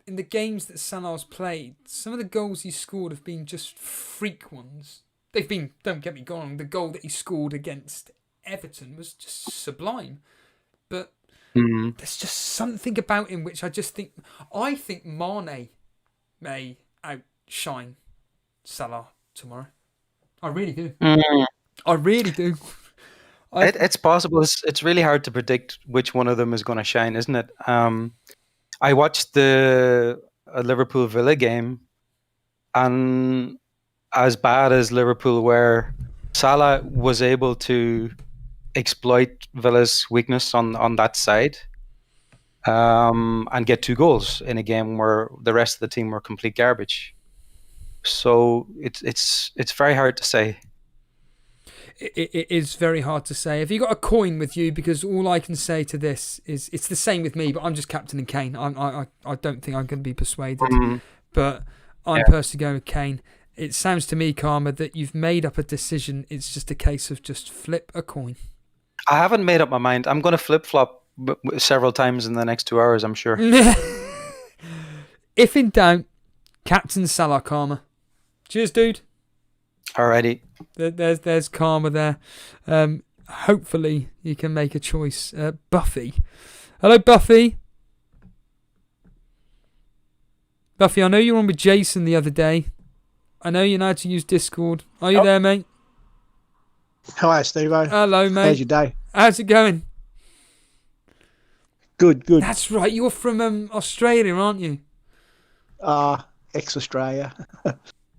Speaker 2: in the games that Salah's played, some of the goals he scored have been just freak ones? They've been, don't get me wrong, the goal that he scored against Everton was just sublime. But there's just something about him which I think Mane may outshine Salah tomorrow. I really do. I really do.
Speaker 7: It's possible. It's really hard to predict which one of them is going to shine, isn't it? I watched the Liverpool Villa game, and as bad as Liverpool were, Salah was able to exploit Villa's weakness on that side, and get 2 goals in a game where the rest of the team were complete garbage. So it's very hard to say.
Speaker 2: It is very hard to say. Have you got a coin with you? Because all I can say to this is it's the same with me, but I'm just captaining Kane. I don't think I'm going to be persuaded, but I'm personally going with Kane. It sounds to me, Karma, that you've made up a decision. It's just a case of just flip a coin.
Speaker 7: I haven't made up my mind. I'm going to flip-flop several times in the next 2 hours, I'm sure.
Speaker 2: If in doubt, Captain Salah, Karma. Cheers, dude.
Speaker 7: Alrighty.
Speaker 2: There's Karma there. Hopefully you can make a choice. Buffy. Hello, Buffy. Buffy, I know you were on with Jason the other day. I know you know how to use Discord. Are you there, mate?
Speaker 8: Hi, Steve-O.
Speaker 2: Hello, mate.
Speaker 8: How's your day?
Speaker 2: How's it going?
Speaker 8: Good.
Speaker 2: That's right. You're from Australia, aren't you?
Speaker 8: Ex-Australia.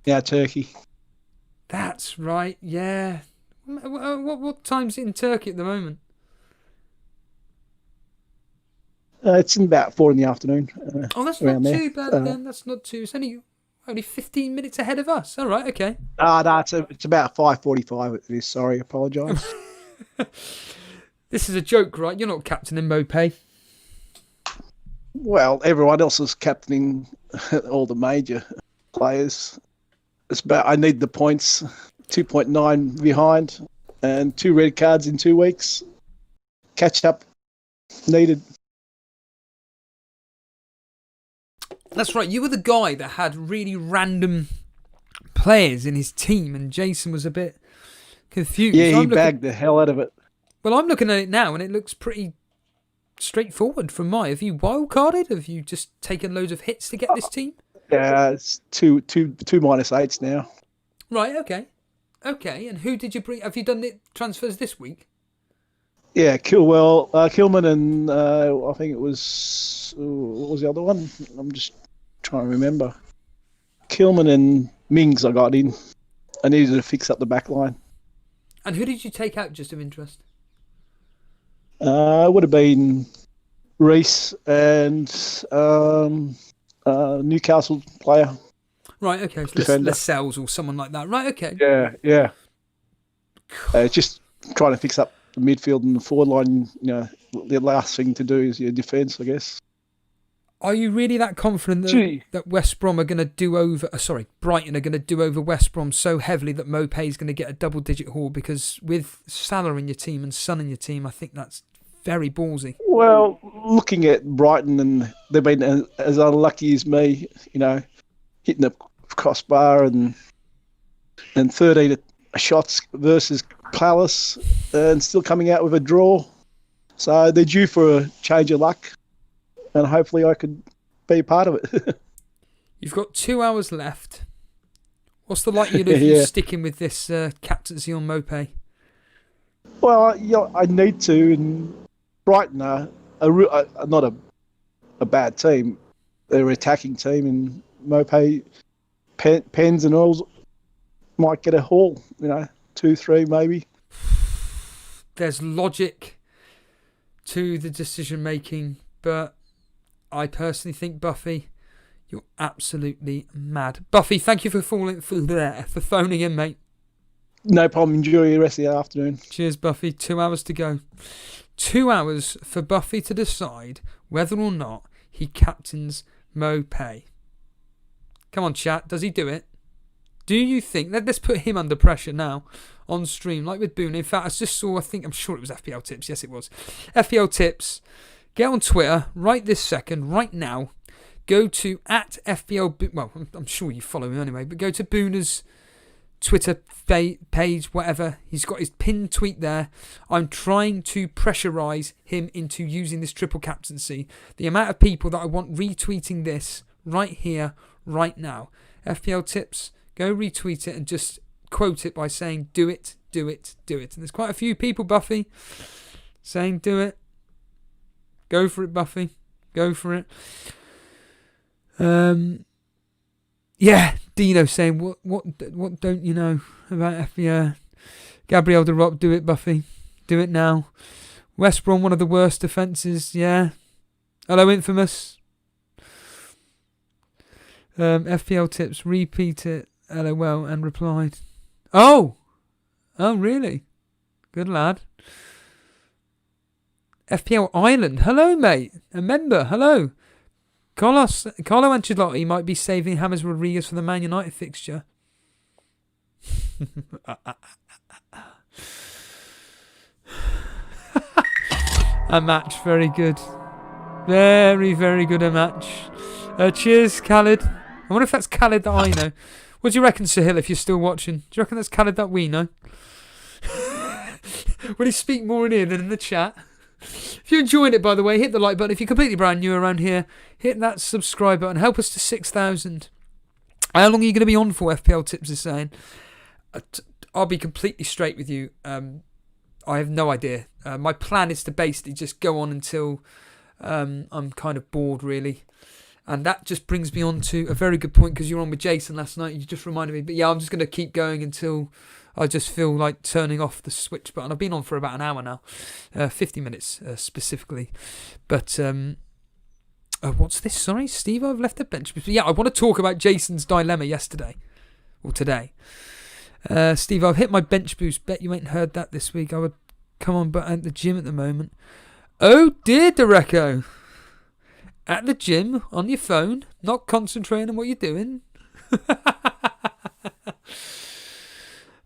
Speaker 8: Now Turkey.
Speaker 2: That's right, yeah. What time's it in Turkey at the moment?
Speaker 8: It's in about 4 in the afternoon.
Speaker 2: That's not too bad then. That's not too... It's only 15 minutes ahead of us. All right, okay.
Speaker 8: No, it's about 5:45 it is. Sorry, apologise.
Speaker 2: This is a joke, right? You're not captaining Mopay.
Speaker 8: Well, everyone else is captaining all the major players. I need the points. 2.9 behind and 2 red cards in 2 weeks. Catch up needed.
Speaker 2: That's right. You were the guy that had really random players in his team, and Jason was a bit confused.
Speaker 8: Yeah, he bagged the hell out of it.
Speaker 2: Well, I'm looking at it now, and it looks pretty straightforward from my. Have you wildcarded? Have you just taken loads of hits to get this team?
Speaker 8: Yeah, it's two -8s now.
Speaker 2: Right, okay. And who did you bring? Have you done the transfers this week?
Speaker 8: Yeah, Kilman, and I think it was what was the other one? I'm just trying to remember. Kilman and Mings I got in. I needed to fix up the back line.
Speaker 2: And who did you take out, just of interest?
Speaker 8: It would have been Reese and Newcastle player.
Speaker 2: Right, okay. So Lascelles or someone like that. Right, okay.
Speaker 8: Yeah. Just trying to fix up the midfield and the forward line. The last thing to do is your defence, I guess.
Speaker 2: Are you really that confident that West Brom are going to do over... Brighton are going to do over West Brom so heavily that Mopé is going to get a double-digit haul? Because with Salah in your team and Son in your team, I think that's very ballsy.
Speaker 8: Well, looking at Brighton, and they've been as unlucky as me, hitting the crossbar and 13 shots versus Palace and still coming out with a draw. So they're due for a change of luck. And hopefully I could be a part of it.
Speaker 2: You've got 2 hours left. What's the likelihood of you sticking with this captaincy on Mopé?
Speaker 8: Well, I need to. And Brighton are not a bad team. They're an attacking team, and Mopé, Pens and Oils might get a haul. 2-3 maybe.
Speaker 2: There's logic to the decision making, but I personally think, Buffy, you're absolutely mad. Buffy, thank you for phoning in, mate.
Speaker 8: No problem. Enjoy the rest of the afternoon.
Speaker 2: Cheers, Buffy. 2 hours to go. 2 hours for Buffy to decide whether or not he captains Mopé. Come on, chat. Does he do it? Do you think... Let's put him under pressure now on stream, like with Boone. In fact, I just saw, I'm sure it was FPL Tips. Yes, it was. FPL Tips. Get on Twitter right this second, right now. Go to @FPL... Well, I'm sure you follow him anyway, but go to Booner's Twitter page, whatever. He's got his pinned tweet there. I'm trying to pressurise him into using this triple captaincy. The amount of people that I want retweeting this right here, right now. FPL Tips, go retweet it and just quote it by saying, do it, do it, do it. And there's quite a few people, Buffy, saying do it. Go for it, Buffy. Go for it. Yeah, Dino saying, what don't you know about FPL? Gabriel de Rock, do it, Buffy. Do it now. West Brom, one of the worst defences, yeah. Hello, Infamous. FPL Tips, repeat it, LOL, and replied. Oh, really? Good lad. FPL Island, hello mate, a member, hello. Carlo Ancelotti might be saving James Rodriguez for the Man United fixture. A match, very good. Very, very good a match. Cheers, Khaled. I wonder if that's Khaled that I know. What do you reckon, Sahil, if you're still watching? Do you reckon that's Khaled that we know? Will he speak more in here than in the chat? If you're enjoying it, by the way, hit the like button. If you're completely brand new around here, hit that subscribe button. Help us to 6,000. How long are you going to be on for, FPL Tips is saying? I'll be completely straight with you. I have no idea. My plan is to basically just go on until I'm kind of bored, really. And that just brings me on to a very good point, because you were on with Jason last night. You just reminded me. But yeah, I'm just going to keep going until I just feel like turning off the switch button. I've been on for about an hour now. 50 minutes specifically. But what's this? Sorry, Steve, I've left the bench. But yeah, I want to talk about Jason's dilemma yesterday. Or today. Steve, I've hit my bench boost. Bet you ain't heard that this week. I would come on, but at the gym at the moment. Oh dear, Dereco. At the gym, on your phone, not concentrating on what you're doing.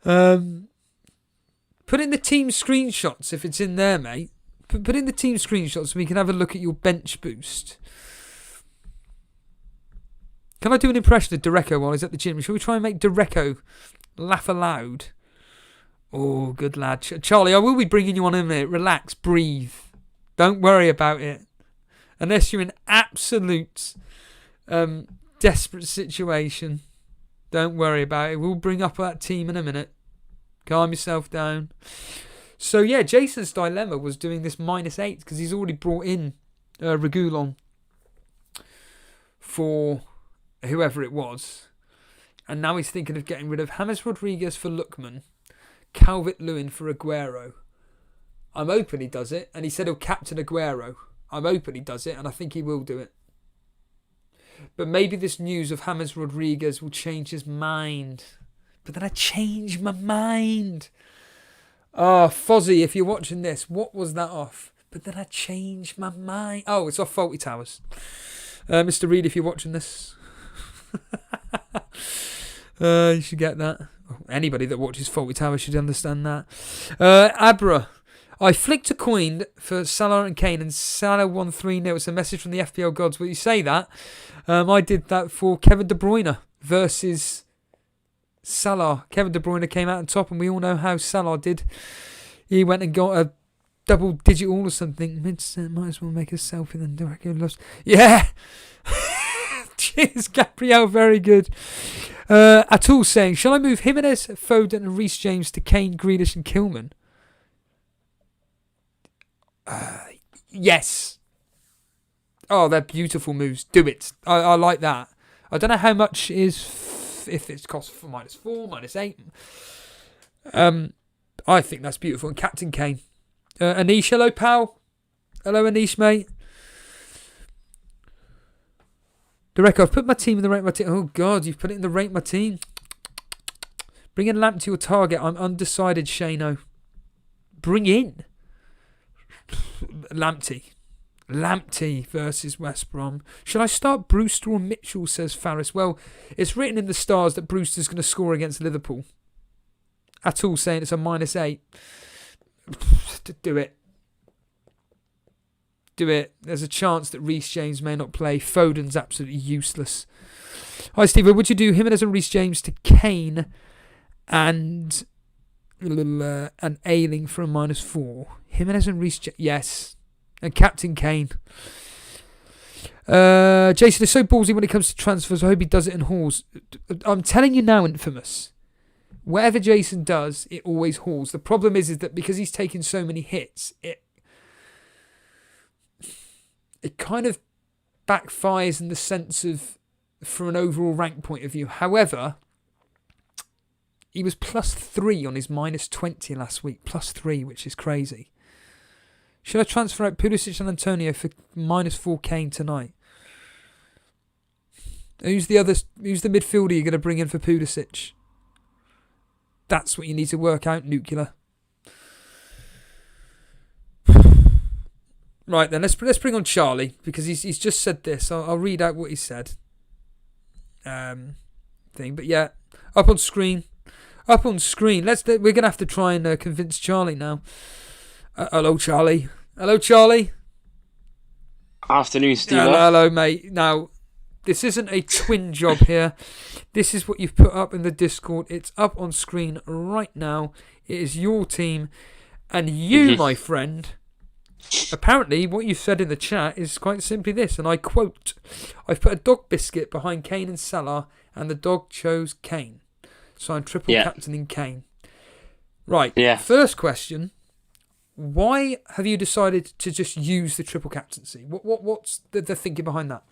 Speaker 2: Put in the team screenshots if it's in there, mate. Put in the team screenshots so we can have a look at your bench boost. Can I do an impression of Dereco while he's at the gym? Shall we try and make Dereco laugh aloud Oh, good lad. Charlie, I will be bringing you on in a minute. Relax, breathe. Don't worry about it. Unless you're in absolute desperate situation, don't worry about it. We'll bring up that team in a minute. Calm yourself down. So, yeah, Jason's dilemma was doing this -8 because he's already brought in Regulon for whoever it was. And now he's thinking of getting rid of James Rodriguez for Lookman, Calvert-Lewin for Aguero. I'm hoping he does it. And he said he'll captain Aguero. I'm hoping he does it, and I think he will do it. But maybe this news of James Rodriguez will change his mind. But then I changed my mind. Oh, Fozzie, if you're watching this, what was that off? But then I changed my mind. Oh, it's off Faulty Towers. Mr. Reed, if you're watching this. You should get that. Anybody that watches Faulty Towers should understand that. Abra. I flicked a coin for Salah and Kane, and Salah won 3-0. It's a message from the FPL gods. Will you say that? I did that for Kevin De Bruyne versus Salah. Kevin De Bruyne came out on top, and we all know how Salah did. He went and got a double-digit all or something. Might as well make a selfie then. Directly lost. Yeah! Cheers, Gabriel. Very good. Atul saying, shall I move Jimenez, Foden and Reece James to Kane, Grealish and Kilman? Yes. Oh, they're beautiful moves. Do it. I like that. I don't know how much is if it's cost for -4, -8. I think that's beautiful. And Captain Kane. Anish, hello, pal. Hello, Anish, mate. Derek, I've put my team in the Rate My Team. Oh, God, you've put it in the Rate My Team. Bring in Lamp to your target. I'm undecided, Shano. Bring in Lamptey versus West Brom. Should I start Brewster or Mitchell, says Faris. Well, it's written in the stars that Brewster's going to score against Liverpool. Atul saying it's a -8. Do it. Do it. There's a chance that Reece James may not play. Foden's absolutely useless. Hi, Steve. Would you do Jimenez and Reece James to Kane and Ayling for a -4? Jimenez and Reece James. Yes. And Captain Kane. Jason is so ballsy when it comes to transfers. I hope he does it in hauls. I'm telling you now, Infamous. Whatever Jason does, it always hauls. The problem is that because he's taken so many hits, it kind of backfires in the sense of, from an overall rank point of view. However, he was +3 on his -20 last week. +3, which is crazy. Should I transfer out Pulisic and Antonio for -4 Kane tonight? Who's the midfielder you're going to bring in for Pulisic? That's what you need to work out, Nuclear. Right then, let's bring on Charlie, because he's just said this. I'll read out what he said. But yeah, up on screen. We're gonna have to try and convince Charlie now. Hello, Charlie. Hello, Charlie.
Speaker 9: Afternoon, Steve.
Speaker 2: Hello, mate. Now, this isn't a twin job here. This is what you've put up in the Discord. It's up on screen right now. It is your team, and you, my friend. Apparently, what you said in the chat is quite simply this, and I quote, I've put a dog biscuit behind Kane and Salah, and the dog chose Kane. So I'm triple captaining Kane. Right, First question, why have you decided to just use the triple captaincy? What's the thinking behind that?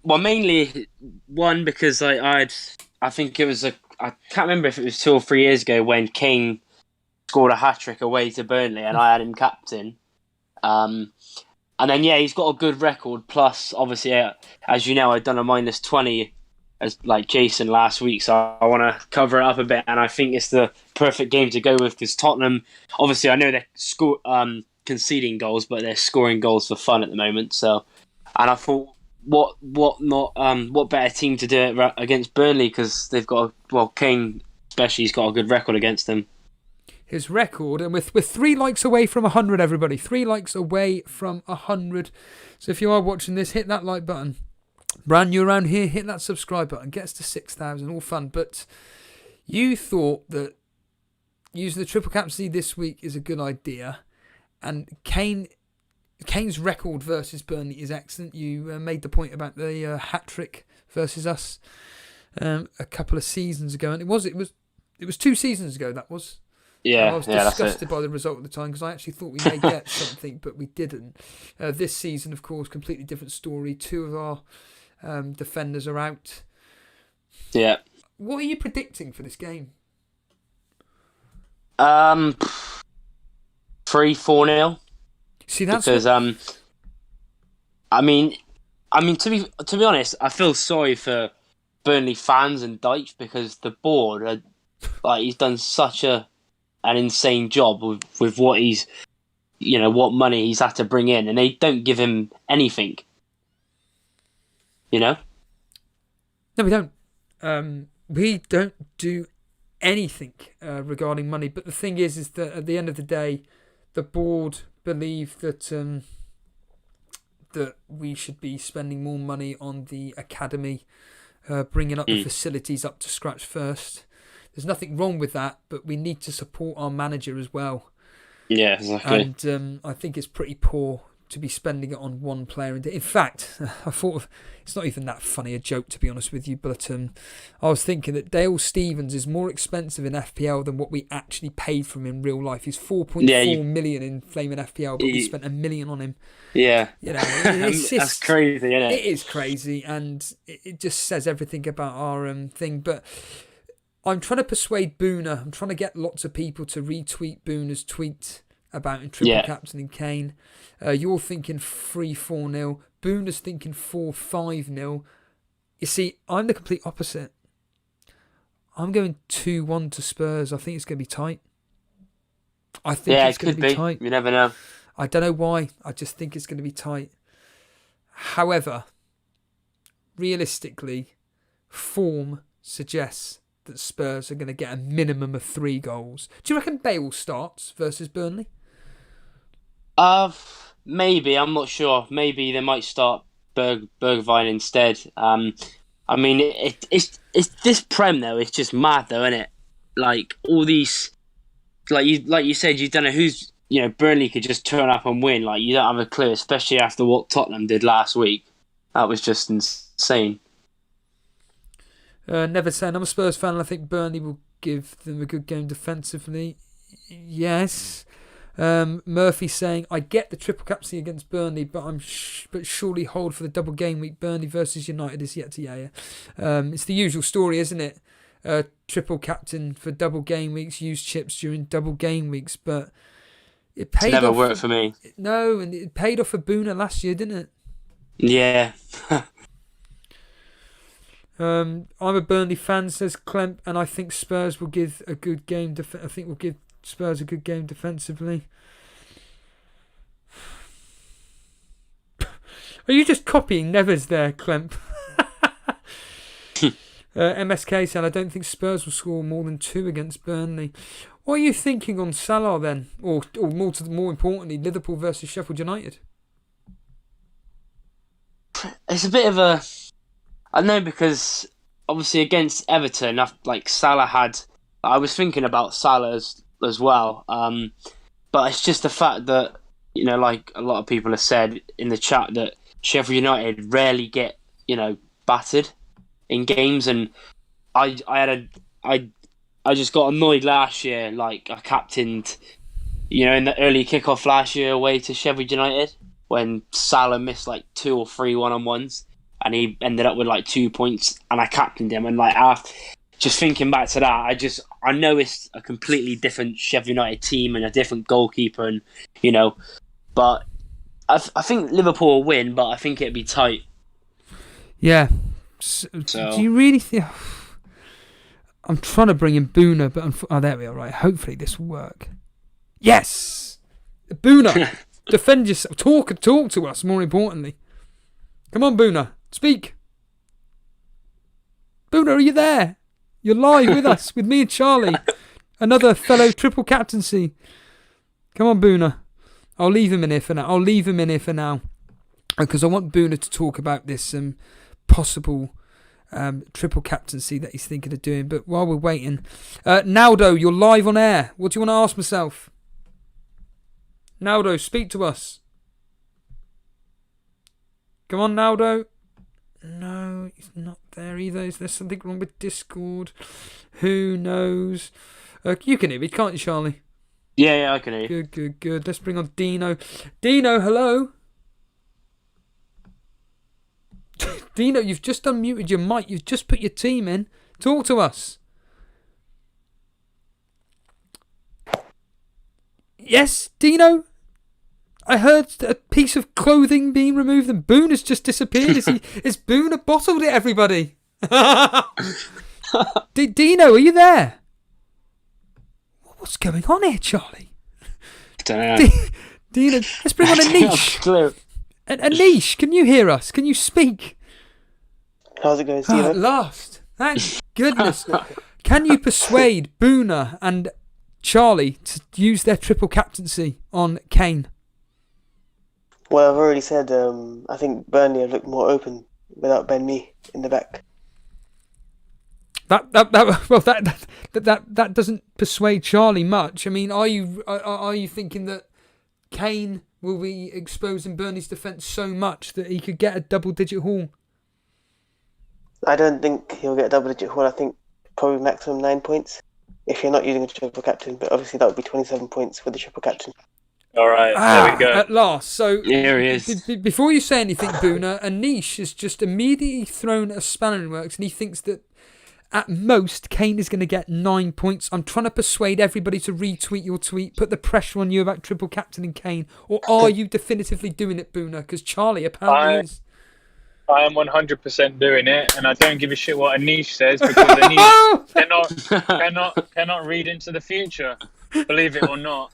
Speaker 9: Mainly, one, because I think it was I can't remember if it was 2 or 3 years ago when Kane scored a hat-trick away to Burnley and I had him captain. And then, he's got a good record. Plus, obviously, as you know, I'd done a -20 as like Jason last week, so I want to cover it up a bit. And I think it's the perfect game to go with because Tottenham, obviously, I know they're conceding goals, but they're scoring goals for fun at the moment. So, and I thought, what better team to do it against Burnley because they've got Kane especially, he's got a good record against them.
Speaker 2: His record, and we're 3 likes away from 100, everybody. 3 likes away from 100. So if you are watching this, hit that like button. Brand new around here, hit that subscribe button. Get us to 6,000, all fun. But You thought that using the triple captaincy this week is a good idea, and Kane's record versus Burnley is excellent. You made the point about the hat trick versus us a couple of seasons ago, and it was 2 seasons ago. That was.
Speaker 9: Yeah,
Speaker 2: I was
Speaker 9: that's it.
Speaker 2: disgusted by the result at the time because I actually thought we may get something, but we didn't. This season, of course, completely different story. 2 of our defenders are out.
Speaker 9: Yeah.
Speaker 2: What are you predicting for this game?
Speaker 9: 3-4-0.
Speaker 2: See, that's
Speaker 9: because I mean, to be honest, I feel sorry for Burnley fans and Dyche because the board, he's done such an insane job with what he's, what money he's had to bring in, and they don't give him anything.
Speaker 2: No, we don't. We don't do anything regarding money. But the thing is that at the end of the day, the board believe that that we should be spending more money on the academy, bringing up the facilities up to scratch first. There's nothing wrong with that, but we need to support our manager as well.
Speaker 9: Yeah, exactly.
Speaker 2: And I think it's pretty poor to be spending it on one player. In fact, I thought it's not even that funny a joke, to be honest with you, but I was thinking that Dale Stephens is more expensive in FPL than what we actually paid for him in real life. He's 4.4 million in flaming FPL, but we spent $1 million on him.
Speaker 9: Yeah.
Speaker 2: It's just,
Speaker 9: that's crazy, isn't it?
Speaker 2: It is crazy, and it just says everything about our thing. But I'm trying to persuade Boona. I'm trying to get lots of people to retweet Boona's tweet about in triple captaining Kane. You're thinking 3-4-0. Boona's thinking 4-5-0. You see, I'm the complete opposite. I'm going 2-1 to Spurs. I think it's going to be tight. I think it's going to be tight.
Speaker 9: You never know.
Speaker 2: I don't know why. I just think it's going to be tight. However, realistically, form suggests that Spurs are going to get a minimum of 3 goals. Do you reckon Bale starts versus Burnley?
Speaker 9: Maybe. I'm not sure. Maybe they might start Bergwijn instead. I mean, it's this Prem though. It's just mad though, isn't it? Like all these, like you said, you don't know who's. Burnley could just turn up and win. Like you don't have a clue, especially after what Tottenham did last week. That was just insane.
Speaker 2: Never saying I'm a Spurs fan. I think Burnley will give them a good game defensively. Yes. Murphy saying, I get the triple captaincy against Burnley, but but surely hold for the double game week. Burnley versus United is yet to It's the usual story, isn't it? Triple captain for double game weeks, use chips during double game weeks, but it paid
Speaker 9: never
Speaker 2: off
Speaker 9: worked for me.
Speaker 2: No, and it paid off for Boona last year, didn't it?
Speaker 9: Yeah.
Speaker 2: I'm a Burnley fan, says Clemp, and I think Spurs will give a good game. I think we'll give Spurs a good game defensively. Are you just copying Nevers there, Clemp? MSK said, I don't think Spurs will score more than 2 against Burnley. What are you thinking on Salah then? Or more importantly, Liverpool versus Sheffield United?
Speaker 9: It's a bit of a... I know because obviously against Everton, Salah had... I was thinking about Salah as well. But it's just the fact that, like a lot of people have said in the chat, that Sheffield United rarely get, battered in games. And I just got annoyed last year. Like I captained, in the early kickoff last year away to Sheffield United when Salah missed 2 or 3 1-on-1s. And he ended up with 2 points, and I captained him. And after just thinking back to that, I know it's a completely different Sheffield United team and a different goalkeeper, and but I think Liverpool will win, but I think it'd be tight.
Speaker 2: Yeah. So do you really think? I'm trying to bring in Boona, but there we are. Right. Hopefully this will work. Yes, Boona, defend yourself. Talk to us. More importantly, come on, Boona. Speak. Boona, are you there? You're live with us, with me and Charlie. Another fellow triple captaincy. Come on, Boona. I'll leave him in here for now. Because I want Boona to talk about this possible triple captaincy that he's thinking of doing. But while we're waiting, Naldo, you're live on air. What do you want to ask myself? Naldo, speak to us. Come on, Naldo. No, he's not there either. Is there something wrong with Discord? Who knows? You can hear me, can't you, Charlie?
Speaker 9: Yeah, I can hear you.
Speaker 2: Good. Let's bring on Dino. Dino, hello. Dino, you've just unmuted your mic. You've just put your team in. Talk to us. Yes, Dino? I heard a piece of clothing being removed and Boone has just disappeared. Is Boone bottled it, everybody? Dino, are you there? What's going on here, Charlie?
Speaker 9: Don't know.
Speaker 2: Dino, let's bring on Anish. Anish, can you hear us? Can you speak?
Speaker 10: How's it going, Stephen?
Speaker 2: At last. Thank goodness. Can you persuade Boona and Charlie to use their triple captaincy on Kane?
Speaker 10: Well, I've already said I think Burnley have looked more open without Ben Mee in the back.
Speaker 2: That doesn't persuade Charlie much. I mean, are you thinking that Kane will be exposing Burnley's defence so much that he could get a double-digit haul?
Speaker 10: I don't think he'll get a double-digit haul. I think probably maximum 9 points if you're not using a triple captain. But obviously that would be 27 points for the triple captain.
Speaker 11: All right, there we go.
Speaker 2: At last. So
Speaker 9: here he is.
Speaker 2: Before you say anything, Boona, Anish has just immediately thrown a spanner in the works, and he thinks that at most Kane is going to get 9 points. I'm trying to persuade everybody to retweet your tweet, put the pressure on you about triple captaining Kane, or are you definitively doing it, Boona? Because Charlie apparently is.
Speaker 11: I am 100% doing it, and I don't give a shit what Anish says because Anish cannot read into the future. Believe it or not.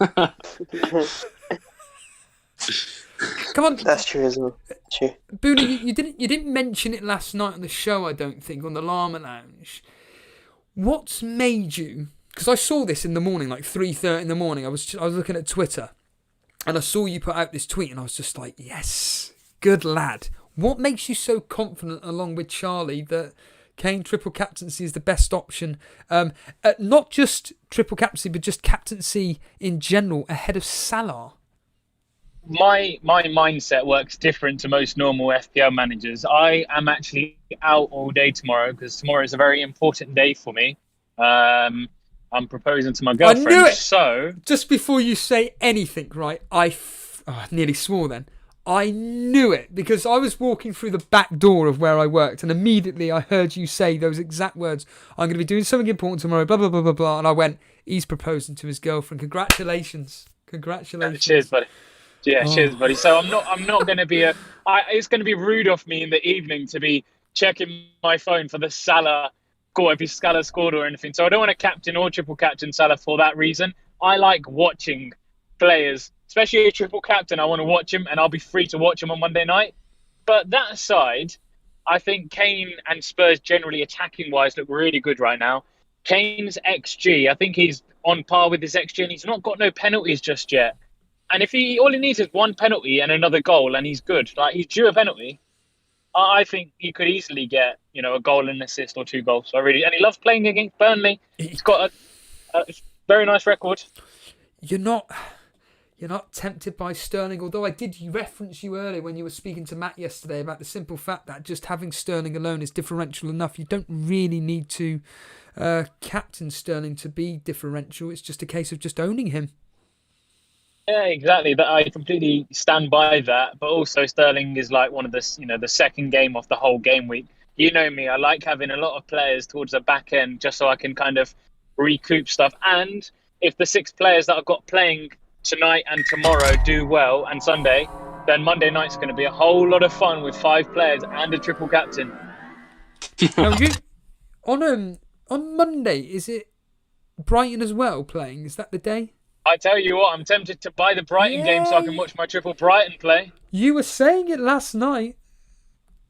Speaker 2: Come on,
Speaker 10: that's true as well. True.
Speaker 2: Boona, you didn't mention it last night on the show. I don't think on the Llama Lounge. What's made you? Because I saw this in the morning, like 3:30 in the morning. I was looking at Twitter, and I saw you put out this tweet, and I was just like, yes, good lad. What makes you so confident, along with Charlie, that Kane triple captaincy is the best option? Not just triple captaincy, but just captaincy in general ahead of Salah.
Speaker 11: My mindset works different to most normal FPL managers. I am actually out all day tomorrow because tomorrow is a very important day for me. I'm proposing to my girlfriend.
Speaker 2: I knew it.
Speaker 11: So
Speaker 2: just before you say anything, right? I nearly swore then. I knew it because I was walking through the back door of where I worked and immediately I heard you say those exact words. I'm going to be doing something important tomorrow, blah, blah, blah, blah, blah. And I went, he's proposing to his girlfriend. Congratulations.
Speaker 11: Cheers, buddy. Yeah, cheers, buddy. So I'm not going to be it's going to be rude of me in the evening to be checking my phone for the Salah score, if Salah scored or anything. So I don't want to captain or triple captain Salah for that reason. I like watching players, especially a triple captain. I want to watch him, and I'll be free to watch him on Monday night. But that aside, I think Kane and Spurs generally attacking-wise look really good right now. Kane's XG, I think he's on par with his XG, and he's not got no penalties just yet. And if all he needs is one penalty and another goal, and he's good. Like, he's due a penalty. I think he could easily get, a goal and an assist or 2 goals. And he loves playing against Burnley. He's got a very nice record.
Speaker 2: You're not tempted by Sterling, although I did reference you earlier when you were speaking to Matt yesterday about the simple fact that just having Sterling alone is differential enough. You don't really need to captain Sterling to be differential. It's just a case of just owning him.
Speaker 11: Yeah, exactly. But I completely stand by that. But also Sterling is like one of the second game of the whole game week. You know me, I like having a lot of players towards the back end just so I can kind of recoup stuff. And if the 6 players that I've got playing tonight and tomorrow do well, and Sunday, then Monday night's going to be a whole lot of fun with 5 players and a triple captain.
Speaker 2: Now, on Monday, is it Brighton as well playing? Is that the day?
Speaker 11: I tell you what, I'm tempted to buy the Brighton game so I can watch my triple Brighton play.
Speaker 2: You were saying it last night,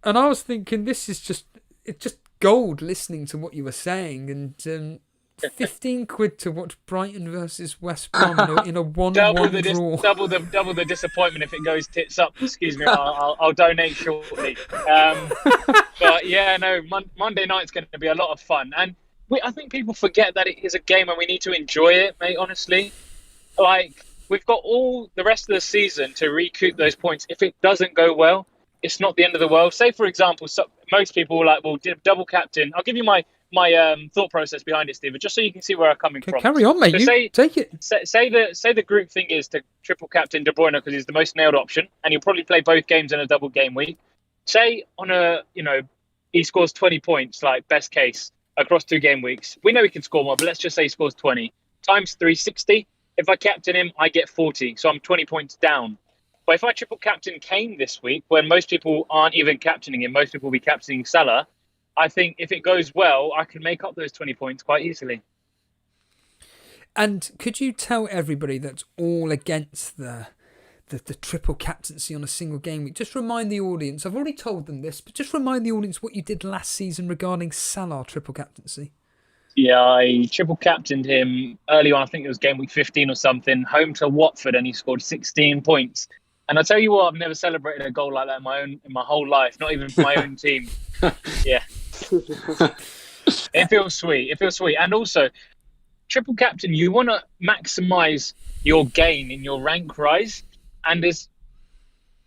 Speaker 2: and I was thinking it's just gold listening to what you were saying, and £15 to watch Brighton versus West Brom in a 1-1 draw.
Speaker 11: Double the disappointment if it goes tits up. Excuse me, I'll donate shortly. But yeah, no, Monday night's going to be a lot of fun, and I think people forget that it is a game and we need to enjoy it, mate. Honestly, like we've got all the rest of the season to recoup those points. If it doesn't go well, it's not the end of the world. Say, for example, most people will double captain. I'll give you my thought process behind it, Steve, just so you can see where I'm coming from.
Speaker 2: Carry on, mate.
Speaker 11: So
Speaker 2: take it.
Speaker 11: Say the group thing is to triple captain De Bruyne because he's the most nailed option, and he'll probably play both games in a double game week. Say on he scores 20 points, like best case across 2 game weeks. We know he can score more, but let's just say he scores 20 times 360. If I captain him, I get 40, so I'm 20 points down. But if I triple captain Kane this week, when most people aren't even captaining him, most people will be captaining Salah, I think if it goes well, I can make up those 20 points quite easily.
Speaker 2: And could you tell everybody that's all against the triple captaincy on a single game week, just remind the audience, I've already told them this, but just remind the audience what you did last season regarding Salah triple captaincy.
Speaker 11: Yeah, I triple captained him early on. I think it was game week 15 or something, home to Watford, and he scored 16 points. And I tell you what, I've never celebrated a goal like that in my whole life, not even for my own team. Yeah. It feels sweet. And also, triple captain, you want to maximize your gain in your rank rise. And is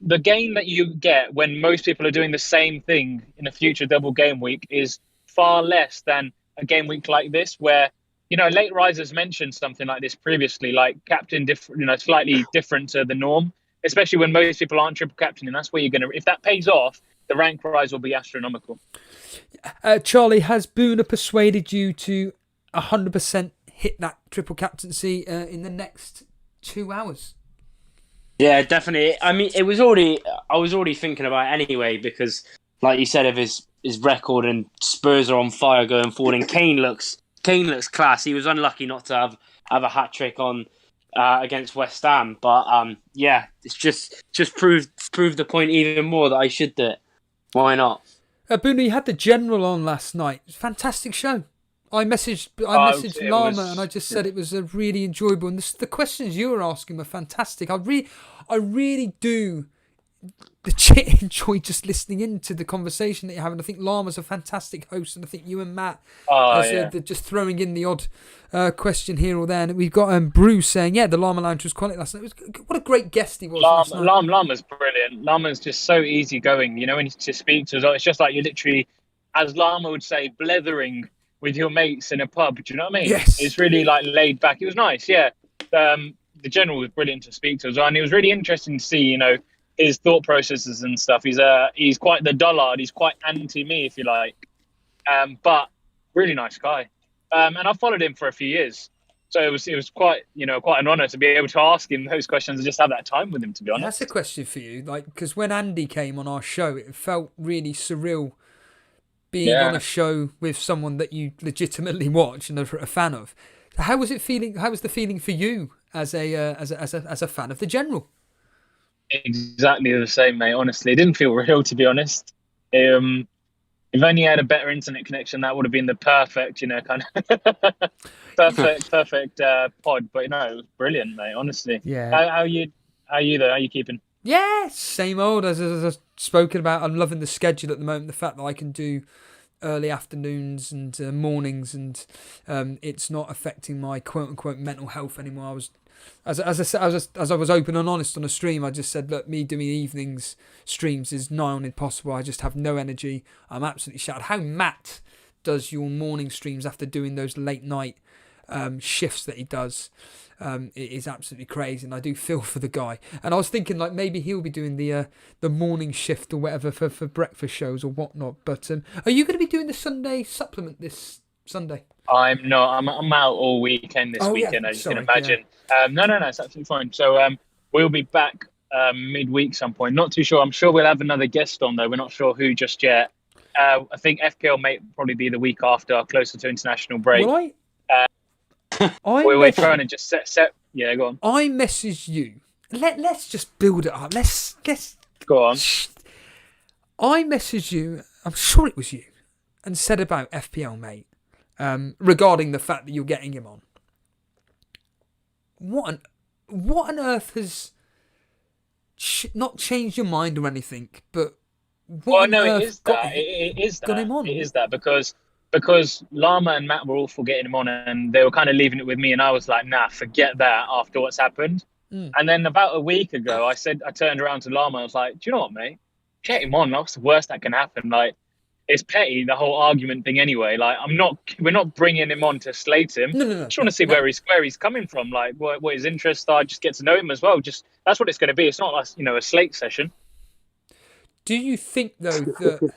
Speaker 11: the gain that you get when most people are doing the same thing in a future double game week is far less than a game week like this, where late risers mentioned something like this previously, like captain slightly different to the norm, especially when most people aren't triple captaining. That's where you're going to, if that pays off, the rank rise will be astronomical.
Speaker 2: Charlie, has Boona persuaded you to 100% hit that triple captaincy in the next 2 hours?
Speaker 9: Yeah, definitely. I mean, I was already thinking about it anyway, because like you said, of his record, and Spurs are on fire going forward, and Kane looks class. He was unlucky not to have a hat trick on against West Ham, but yeah, it's just proved the point even more that I should do it. Why not?
Speaker 2: Boona, you had the General on last night. Fantastic show. I messaged Lama and I just said it was a really enjoyable. And the questions you were asking were fantastic. I really do enjoy just listening into the conversation that you're having. I think Lama's a fantastic host, and I think you and Matt just throwing in the odd question here or there. And we've got Bruce saying, the Lama Lounge was quality last night. What a great guest he was last night.
Speaker 11: Lama's brilliant. Lama's just so easygoing. When he to speak to us, it's just like you're literally, as Lama would say, blethering with your mates in a pub. Do you know what I mean?
Speaker 2: Yes.
Speaker 11: It's really like laid back. It was nice, yeah. The General was brilliant to speak to as well, and it was really interesting to see, his thought processes and stuff. He's quite the dullard. He's quite anti-me, if you like. But really nice guy. And I followed him for a few years. So it was quite an honour to be able to ask him those questions and just have that time with him, to be honest.
Speaker 2: That's a question for you, because when Andy came on our show, it felt really surreal being on a show with someone that you legitimately watch and are a fan of. How was it feeling? How was the feeling for you as a fan of the General?
Speaker 11: Exactly the same, mate. Honestly, it didn't feel real, to be honest. If only I had a better internet connection, that would have been the perfect, kind of perfect pod. But it was brilliant, mate. Honestly.
Speaker 2: Yeah.
Speaker 11: How are you though? How are you keeping?
Speaker 2: Yeah, same old as I've spoken about. I'm loving the schedule at the moment. The fact that I can do early afternoons and mornings, and it's not affecting my quote unquote mental health anymore. I was, as I was open and honest on a stream, I just said, look, me doing evenings streams is nigh on impossible. I just have no energy. I'm absolutely shattered. How Matt does your morning streams after doing those late night shifts that he does. It is absolutely crazy, and I do feel for the guy. And I was thinking, like, maybe he'll be doing the morning shift or whatever for breakfast shows or whatnot. But are you going to be doing the Sunday supplement this Sunday?
Speaker 11: I'm not. I'm out all weekend this weekend, as you can imagine. Yeah. No, it's absolutely fine. So we'll be back midweek some point. Not too sure. I'm sure we'll have another guest on, though. We're not sure who just yet. I think FPL may probably be the week after, closer to international break.
Speaker 2: Well,
Speaker 11: we're trying to just set. Yeah, go on.
Speaker 2: I messaged you. Let's just build it up. Let's
Speaker 11: go on.
Speaker 2: I messaged you. I'm sure it was you, and said about FPL, mate. regarding the fact that you're getting him on. What on earth has not changed your mind or anything, but what on
Speaker 11: it
Speaker 2: earth
Speaker 11: is that. It is
Speaker 2: got
Speaker 11: that.
Speaker 2: him on?
Speaker 11: It is that because Lama and Matt were all for getting him on, and they were kind of leaving it with me, and I was like, nah, forget that after what's happened. And then about a week ago, I turned around to Lama, I was like, do you know what, mate? Get him on. That's the worst that can happen. Like, it's petty, the whole argument thing anyway. Like, we're not bringing him on to slate him.
Speaker 2: No.
Speaker 11: I just want to see where he's coming from, like what his interests are, just get to know him as well. Just that's what it's going to be. It's not like, a slate session.
Speaker 2: Do you think though that,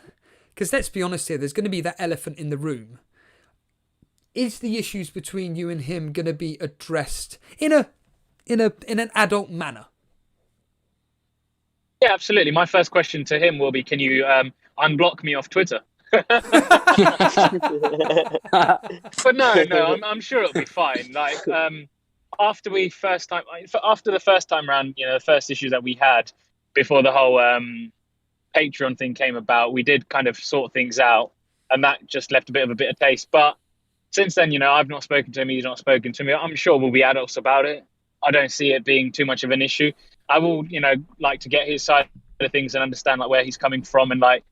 Speaker 2: because let's be honest here, there's going to be that elephant in the room. Is the issues between you and him going to be addressed in an adult manner?
Speaker 11: Yeah, absolutely. My first question to him will be, can you unblock me off Twitter? But no, I'm sure it'll be fine. Like, after the first time round, the first issues that we had before the whole Patreon thing came about, we did kind of sort things out, and that just left a bit of a bitter taste. But since then, I've not spoken to him, he's not spoken to me. I'm sure we'll be adults about it. I don't see it being too much of an issue. I will, like to get his side of things and understand like where he's coming from and like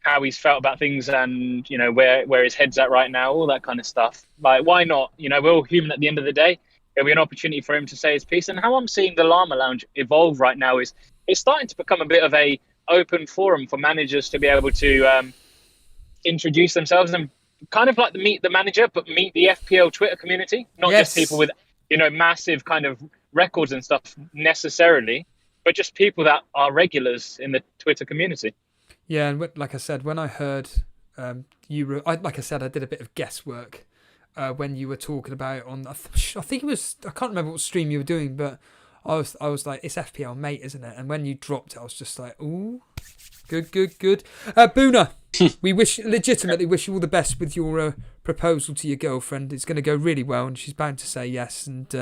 Speaker 11: how he's felt about things and, where his head's at right now, all that kind of stuff. Like, why not? We're all human at the end of the day. It'll be an opportunity for him to say his piece. And how I'm seeing the Llama Lounge evolve right now is it's starting to become a bit of a open forum for managers to be able to introduce themselves and kind of like meet the manager, but meet the FPL Twitter community, not just people with, massive kind of records and stuff necessarily, but just people that are regulars in the Twitter community.
Speaker 2: Yeah, and like I said, when I heard I did a bit of guesswork when you were talking about it on, I think it was, I can't remember what stream you were doing, but I was like, it's FPL, mate, isn't it? And when you dropped it, I was just like, ooh, good. Boona, we legitimately wish you all the best with your proposal to your girlfriend. It's going to go really well, and she's bound to say yes. And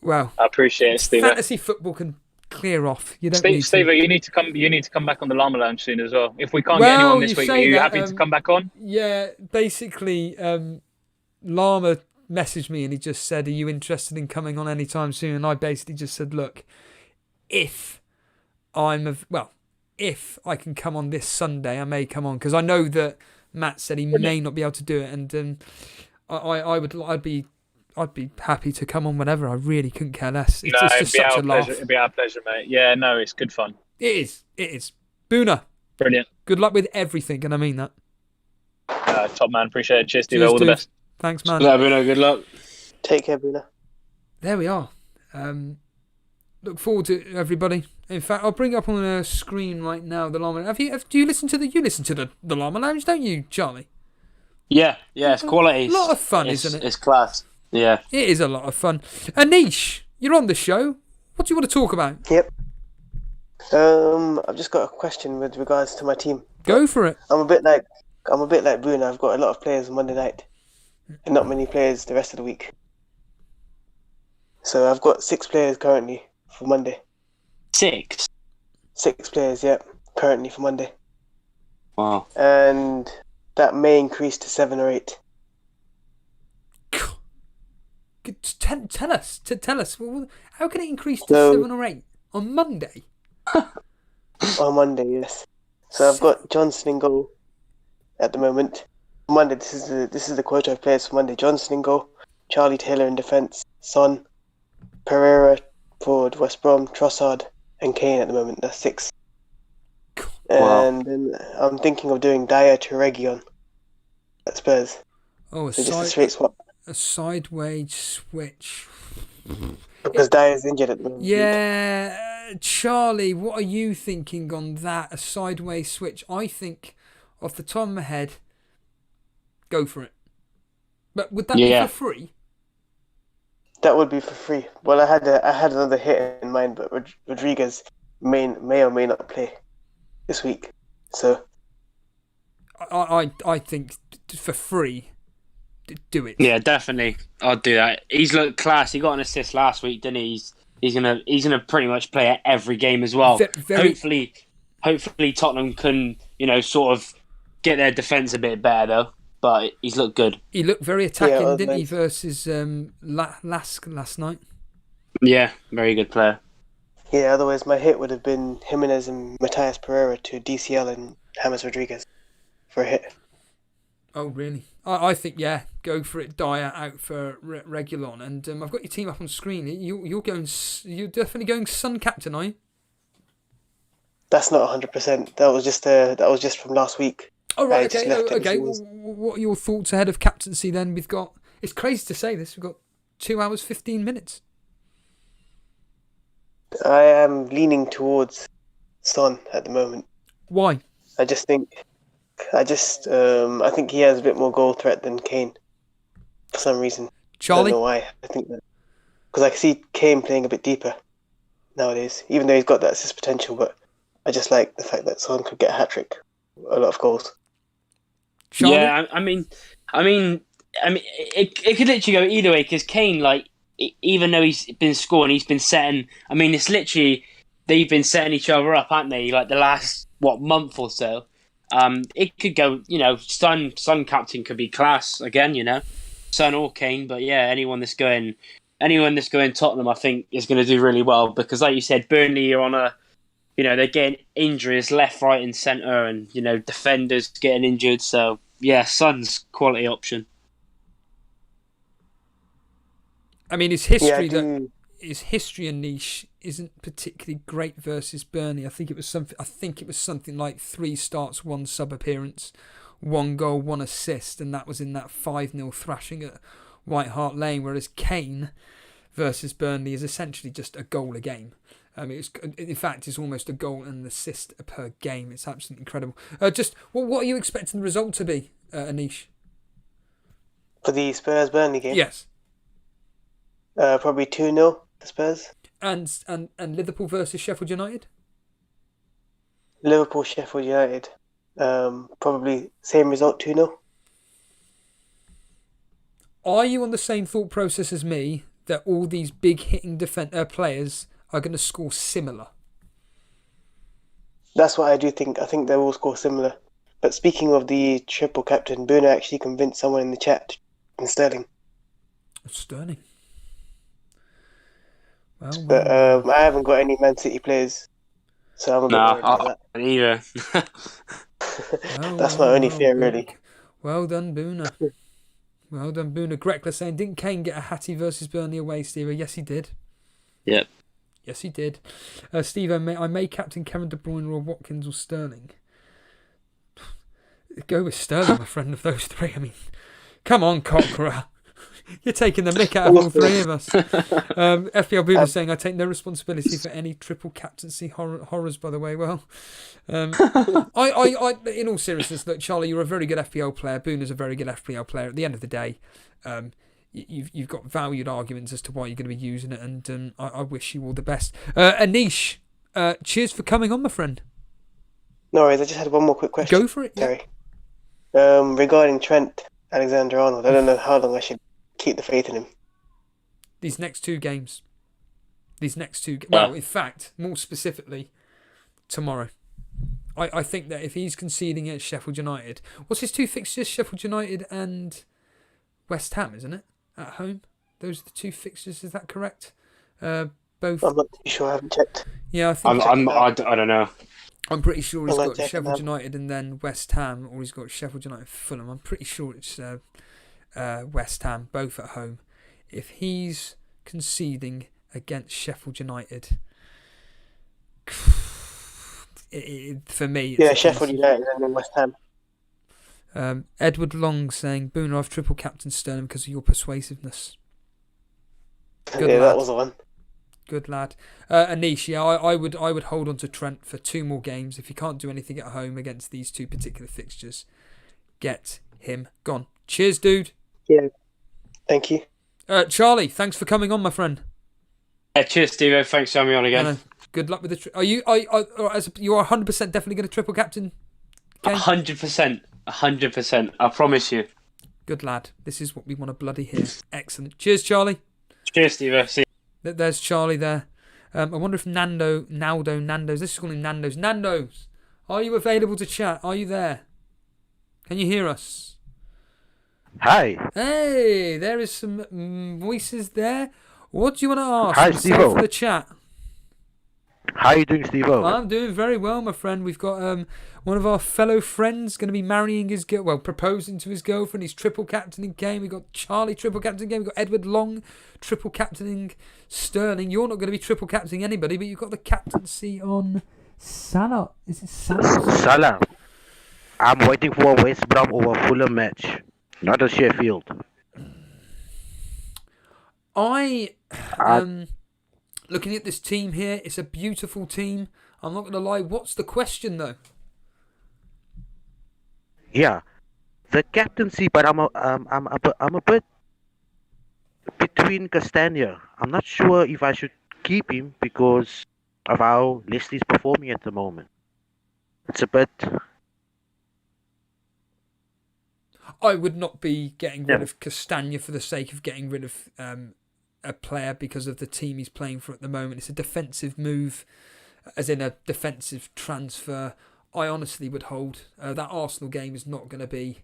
Speaker 2: well,
Speaker 11: I appreciate it, Steve.
Speaker 2: Fantasy football can clear off. You don't
Speaker 11: Steve, you need to come back on the Llama Lounge soon as well. If we can't get anyone this week, are you happy to come back on?
Speaker 2: Yeah, basically, Llama messaged me and he just said, are you interested in coming on anytime soon? And I basically just said, look, if I can come on this Sunday, I may come on, because I know that Matt said he may not be able to do it, and I'd be happy to come on whenever. I really couldn't care less. It's just such a laugh.
Speaker 11: It'd be our pleasure, mate. Yeah, no, it's good fun.
Speaker 2: It is. Boona.
Speaker 11: Brilliant.
Speaker 2: Good luck with everything, and I mean that.
Speaker 11: Top man, appreciate it. Cheers, Steve. All the best.
Speaker 2: Thanks, man.
Speaker 9: Good luck.
Speaker 10: Take care, Boona.
Speaker 2: There we are. Look forward to it, everybody. In fact, I'll bring up on the screen right now the Llama. Do you listen to the Llama Lounge, don't you, Charlie?
Speaker 9: Yeah, it's quality.
Speaker 2: A lot of fun, isn't it?
Speaker 9: It's class. Yeah.
Speaker 2: It is a lot of fun. Anish, you're on the show. What do you want to talk about?
Speaker 10: Yep. I've just got a question with regards to my team.
Speaker 2: Go for it.
Speaker 10: I'm a bit like Boona. I've got a lot of players on Monday night, and not many players the rest of the week. So I've got 6 players currently for Monday.
Speaker 9: 6
Speaker 10: players, yeah, currently for Monday.
Speaker 9: Wow.
Speaker 10: And that may increase to 7 or 8.
Speaker 2: Tell us. How can it increase to 7 or 8 on Monday?
Speaker 10: On Monday, yes. So I've got Johnson in goal at the moment. Monday, this is the quota of players for Monday. Johnson in goal, Charlie Taylor in defence, Son, Pereira forward, West Brom, Trossard, and Kane at the moment. That's 6.
Speaker 9: Wow.
Speaker 10: And then I'm thinking of doing Dyer to Region at Spurs.
Speaker 2: Oh,
Speaker 10: so just a straight swap.
Speaker 2: A sideways switch.
Speaker 10: Because Dyer's injured at the moment.
Speaker 2: Yeah, Charlie, what are you thinking on that? A sideways switch? I think, off the top of my head, go for it. But would that be for free?
Speaker 10: That would be for free. Well, I had another hit in mind, but Rodriguez may or may not play this week. So
Speaker 2: I think for free, do it.
Speaker 9: Yeah, definitely. I'd do that. He's looked class. He got an assist last week, didn't he? He's gonna pretty much play at every game as well. Hopefully Tottenham can sort of get their defence a bit better though. but he's looked good.
Speaker 2: He looked very attacking,
Speaker 10: Yeah,
Speaker 2: didn't he,
Speaker 10: nice.
Speaker 2: versus Lask last night?
Speaker 9: Yeah, very good player.
Speaker 10: Yeah, otherwise my hit would have been Jimenez and Matthias Pereira to DCL and James Rodriguez for a hit.
Speaker 2: Oh, really? I think, yeah, go for it. Dyer out for Regulon. And I've got your team up on screen. You're definitely going Sun Captain, are you?
Speaker 10: That's not 100%. That was just from last week.
Speaker 2: Oh, right,
Speaker 10: I just
Speaker 2: okay.
Speaker 10: left it
Speaker 2: Okay.
Speaker 10: as it was.
Speaker 2: What are your thoughts ahead of captaincy then? It's crazy to say this, we've got 2 hours, 15 minutes.
Speaker 10: I am leaning towards Son at the moment.
Speaker 2: Why?
Speaker 10: I think he has a bit more goal threat than Kane for some reason.
Speaker 2: Charlie?
Speaker 10: I don't know why. I think that because I can see Kane playing a bit deeper nowadays, even though he's got that assist potential. But I just like the fact that Son could get a hat trick, a lot of goals.
Speaker 2: Charlie?
Speaker 9: Yeah, I mean, it could literally go either way because Kane, like, even though he's been scoring, he's been setting. I mean, it's literally they've been setting each other up, haven't they? Like the last month or so. It could go, Son captain could be class again, Son or Kane. But yeah, anyone that's going Tottenham, I think is going to do really well because, like you said, Burnley are on they're getting injuries left, right, and centre, and defenders getting injured. So yeah, Son's quality option.
Speaker 2: I mean, his history and niche isn't particularly great versus Burnley. I think it was something like 3 starts, 1 sub appearance, 1 goal, 1 assist, and that was in that 5-0 thrashing at White Hart Lane. Whereas Kane versus Burnley is essentially just a goal a game. In fact, it's almost a goal and an assist per game. It's absolutely incredible. What are you expecting the result to be, Anish?
Speaker 10: For the Spurs Burnley game?
Speaker 2: Yes.
Speaker 10: Probably 2-0 to Spurs.
Speaker 2: And Liverpool versus Sheffield United?
Speaker 10: Liverpool Sheffield United. Probably same result, 2-0.
Speaker 2: Are you on the same thought process as me that all these big hitting players are going to score similar?
Speaker 10: That's what I do think. I think they will score similar. But speaking of the triple captain, Bruno actually convinced someone in the chat in Sterling.
Speaker 2: Sterling.
Speaker 10: But I haven't got any Man City players, so I'm a bit worried about that.
Speaker 9: Either.
Speaker 10: That's my only fear, really.
Speaker 2: Well done, Boona. Well done, Boona. Grekla saying, didn't Kane get a hattie versus Burnley away, Steve? Yes, he did.
Speaker 9: Yep.
Speaker 2: Yes, he did. Steve, I may captain Kevin De Bruyne or Watkins or Sterling. Go with Sterling, my friend, of those 3. I mean, come on, Cockerell. You're taking the mick out of all 3 of us. FPL Boomer saying, I take no responsibility for any triple captaincy horrors, by the way. Well, I in all seriousness, look, Charlie, you're a very good FPL player. Booner's a very good FPL player. At the end of the day, you've got valued arguments as to why you're going to be using it, and I wish you all the best. Anish, cheers for coming on, my friend.
Speaker 10: No worries, I just had one more quick question.
Speaker 2: Go for it.
Speaker 10: Sorry. Yeah. Regarding Trent Alexander-Arnold, I don't know how long I should keep the faith in him.
Speaker 2: These next 2 games. Well, in fact, more specifically, tomorrow. I think that if he's conceding at Sheffield United, what's his 2 fixtures? Sheffield United and West Ham, isn't it? At home. Those are the 2 fixtures. Is that correct? Both.
Speaker 10: I'm not too sure. I haven't checked.
Speaker 2: Yeah, I think.
Speaker 9: I don't know.
Speaker 2: I'm pretty sure he's got Sheffield
Speaker 10: that.
Speaker 2: United and then West Ham, or he's got Sheffield United, Fulham. I'm pretty sure it's West Ham, both at home. If he's conceding against Sheffield United, for me,
Speaker 10: yeah, Sheffield United and then West Ham.
Speaker 2: Edward Long saying, Booner, I've triple captain Sterling because of your persuasiveness. Good
Speaker 10: yeah,
Speaker 2: lad.
Speaker 10: that was the one.
Speaker 2: Good lad. Anish, yeah, I would hold on to Trent for 2 more games. If he can't do anything at home against these 2 particular fixtures, get him gone. Cheers, dude.
Speaker 10: Yeah, thank you.
Speaker 2: Charlie, thanks for coming on, my friend.
Speaker 9: Yeah, cheers, Steve. Thanks for having me on again.
Speaker 2: Good luck with the. You are 100% definitely going to triple captain?
Speaker 9: 100%. 100%. I promise you.
Speaker 2: Good lad. This is what we want to bloody hear. Excellent. Cheers, Charlie.
Speaker 9: Cheers, Steve. See you.
Speaker 2: There's Charlie there. I wonder if Nando's, let's just call him Nando's, are you available to chat? Are you there? Can you hear us?
Speaker 12: Hi.
Speaker 2: Hey, there is some voices there. What do you want to ask
Speaker 12: Hi,
Speaker 2: yourself
Speaker 12: Steve-O.
Speaker 2: for the chat?
Speaker 12: How are you doing, Steve-O?
Speaker 2: I'm doing very well, my friend. We've got one of our fellow friends going to be marrying his proposing to his girlfriend. He's triple captaining game. We've got Charlie triple captaining game. We've got Edward Long triple captaining Sterling. You're not going to be triple captaining anybody, but you've got the captaincy on Salah. Is it Salah?
Speaker 12: Salah. I'm waiting for a West Brom over Fulham match, not a Sheffield.
Speaker 2: Looking at this team here, it's a beautiful team. I'm not going to lie. What's the question though?
Speaker 12: Yeah, the captaincy, but I'm a bit between Castagna. I'm not sure if I should keep him because of how Leslie's performing at the moment. It's a bit.
Speaker 2: I would not be getting rid of Castagna for the sake of getting rid of a player because of the team he's playing for at the moment. It's a defensive move, as in a defensive transfer. I honestly would hold. That Arsenal game is not going to be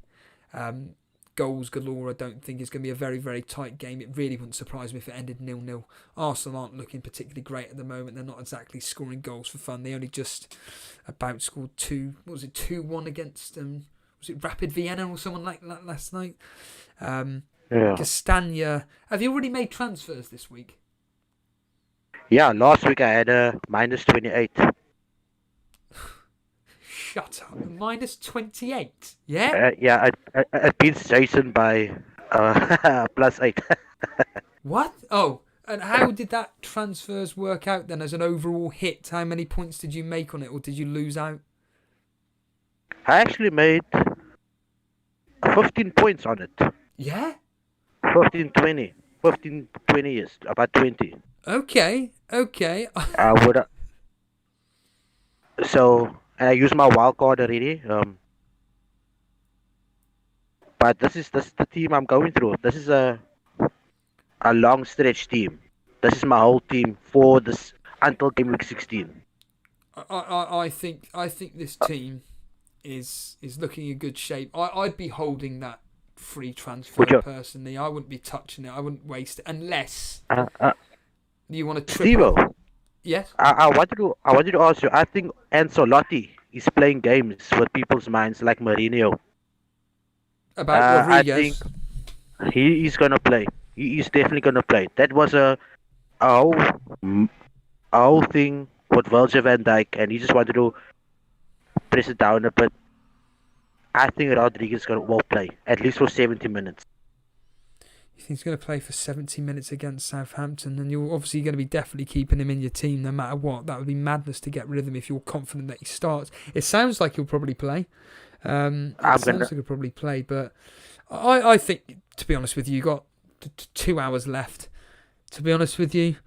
Speaker 2: goals galore. I don't think it's going to be a very, very tight game. It really wouldn't surprise me if it ended 0-0. Arsenal aren't looking particularly great at the moment. They're not exactly scoring goals for fun. They only just about scored 2-1 against was it Rapid Vienna or someone like that last night? Castagna. Have you already made transfers this week?
Speaker 12: Yeah, last week I had a minus 28.
Speaker 2: Shut up. Minus 28? Yeah?
Speaker 12: Yeah, I beat Jason by plus 8.
Speaker 2: What? Oh, and how did that transfers work out then as an overall hit? How many points did you make on it, or did you lose out?
Speaker 12: I actually made 15 points on it.
Speaker 2: Yeah?
Speaker 12: 15, 20. 15, 20 years. About 20.
Speaker 2: Okay.
Speaker 12: So, and I used my wild card already. But this is the team I'm going through. This is a long stretch team. This is my whole team for this until Gameweek 16.
Speaker 2: I think this team is looking in good shape. I'd be holding that free transfer personally. I wouldn't be touching it. I wouldn't waste it unless you want to triple.
Speaker 12: Steve-O,
Speaker 2: yes.
Speaker 12: I wanted to ask you. I think Ancelotti is playing games with people's minds like Mourinho.
Speaker 2: About Rodriguez.
Speaker 12: I think he is gonna play. He is definitely gonna play. That was a whole thing with Virgil van Dijk, and he just wanted to press it down a bit. I think Rodriguez will play at least for 70 minutes.
Speaker 2: You think he's going to play for 70 minutes against Southampton, and you're obviously going to be definitely keeping him in your team no matter what. That would be madness to get rid of him if you're confident that he starts. It sounds like he'll probably play. He'll probably play, but I think, to be honest with you, you've got 2 hours left. To be honest with you,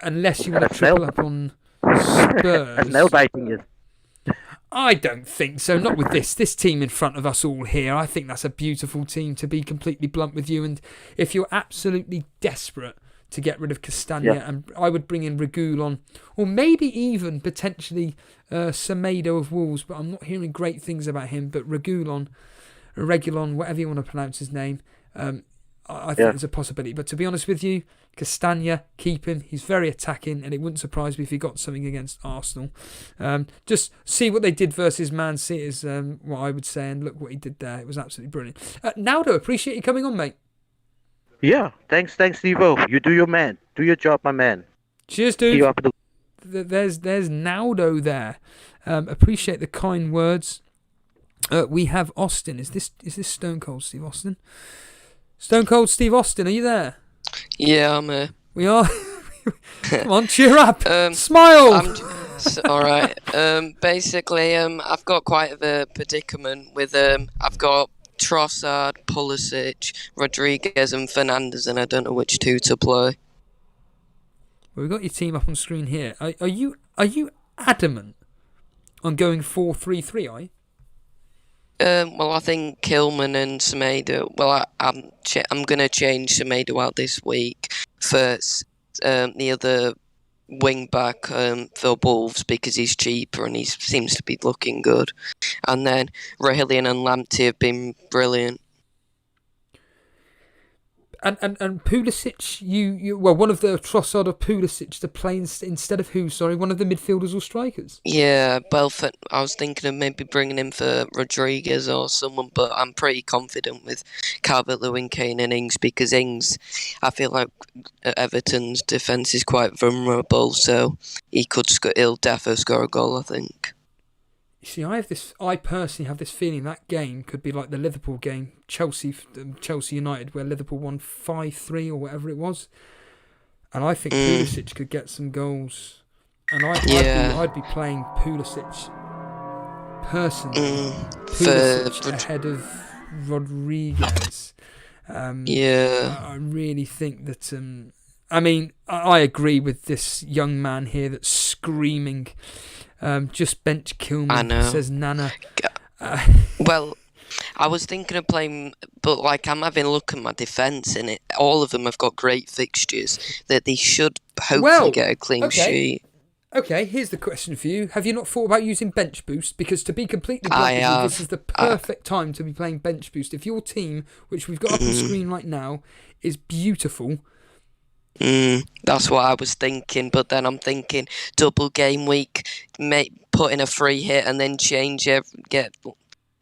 Speaker 2: unless you want to triple up on Spurs.
Speaker 12: Nail biting is.
Speaker 2: I don't think so. Not with this team in front of us all here. I think that's a beautiful team, to be completely blunt with you. And if you're absolutely desperate to get rid of Castagna, and I would bring in Reguilon, or maybe even potentially Semedo of Wolves, but I'm not hearing great things about him. But Reguilon, whatever you want to pronounce his name, I think there's a possibility. But to be honest with you, Castagna, keep him. He's very attacking, and it wouldn't surprise me if he got something against Arsenal. Just see what they did versus Man City is what I would say, and look what he did there. It was absolutely brilliant. Naldo, appreciate you coming on, mate.
Speaker 12: Yeah, thanks, Steve-O. You do your man. Do your job, my man.
Speaker 2: Cheers, dude. There's Naldo there. Appreciate the kind words. We have Austin. Is this Stone Cold Steve Austin? Stone Cold Steve Austin, are you there?
Speaker 13: Yeah, I'm here.
Speaker 2: We are. Come on, cheer up. Smile.
Speaker 13: All right. Basically, I've got quite a predicament with I've got Trossard, Pulisic, Rodriguez, and Fernandes, and I don't know which two to play.
Speaker 2: Well, we've got your team up on screen here. Are you adamant on going 4-3-3? Are you?
Speaker 13: Well, I think Kilman and Semedo. Well, I'm going to change Semedo out this week for the other wing back for Wolves because he's cheaper and he seems to be looking good. And then Raheem and Lamptey have been brilliant.
Speaker 2: And Pulisic, well, one of the Trossard or Pulisic to play instead of who? Sorry, one of the midfielders or strikers.
Speaker 13: Yeah, Belfort. I was thinking of maybe bringing him for Rodriguez or someone, but I'm pretty confident with Calvert-Lewin, Kane, and Ings because Ings, I feel like Everton's defence is quite vulnerable, so he'll definitely score a goal, I think.
Speaker 2: You see, I personally have this feeling that game could be like the Liverpool game, Chelsea United, where Liverpool won 5-3 or whatever it was, and I think Pulisic could get some goals, and I'd be playing Pulisic personally, Pulisic ahead of Rodriguez. I really think that. I mean, I agree with this young man here that's screaming. Just bench Kilman, says Nana.
Speaker 13: Well, I was thinking of playing, but like I'm having a look at my defence, and all of them have got great fixtures that they should hopefully get a clean sheet.
Speaker 2: Okay, here's the question for you: have you not thought about using bench boost? Because to be completely blunt with you, this is the perfect time to be playing bench boost. If your team, which we've got up on screen right now, is beautiful.
Speaker 13: That's what I was thinking, but then I'm thinking double game week, put in a free hit and then get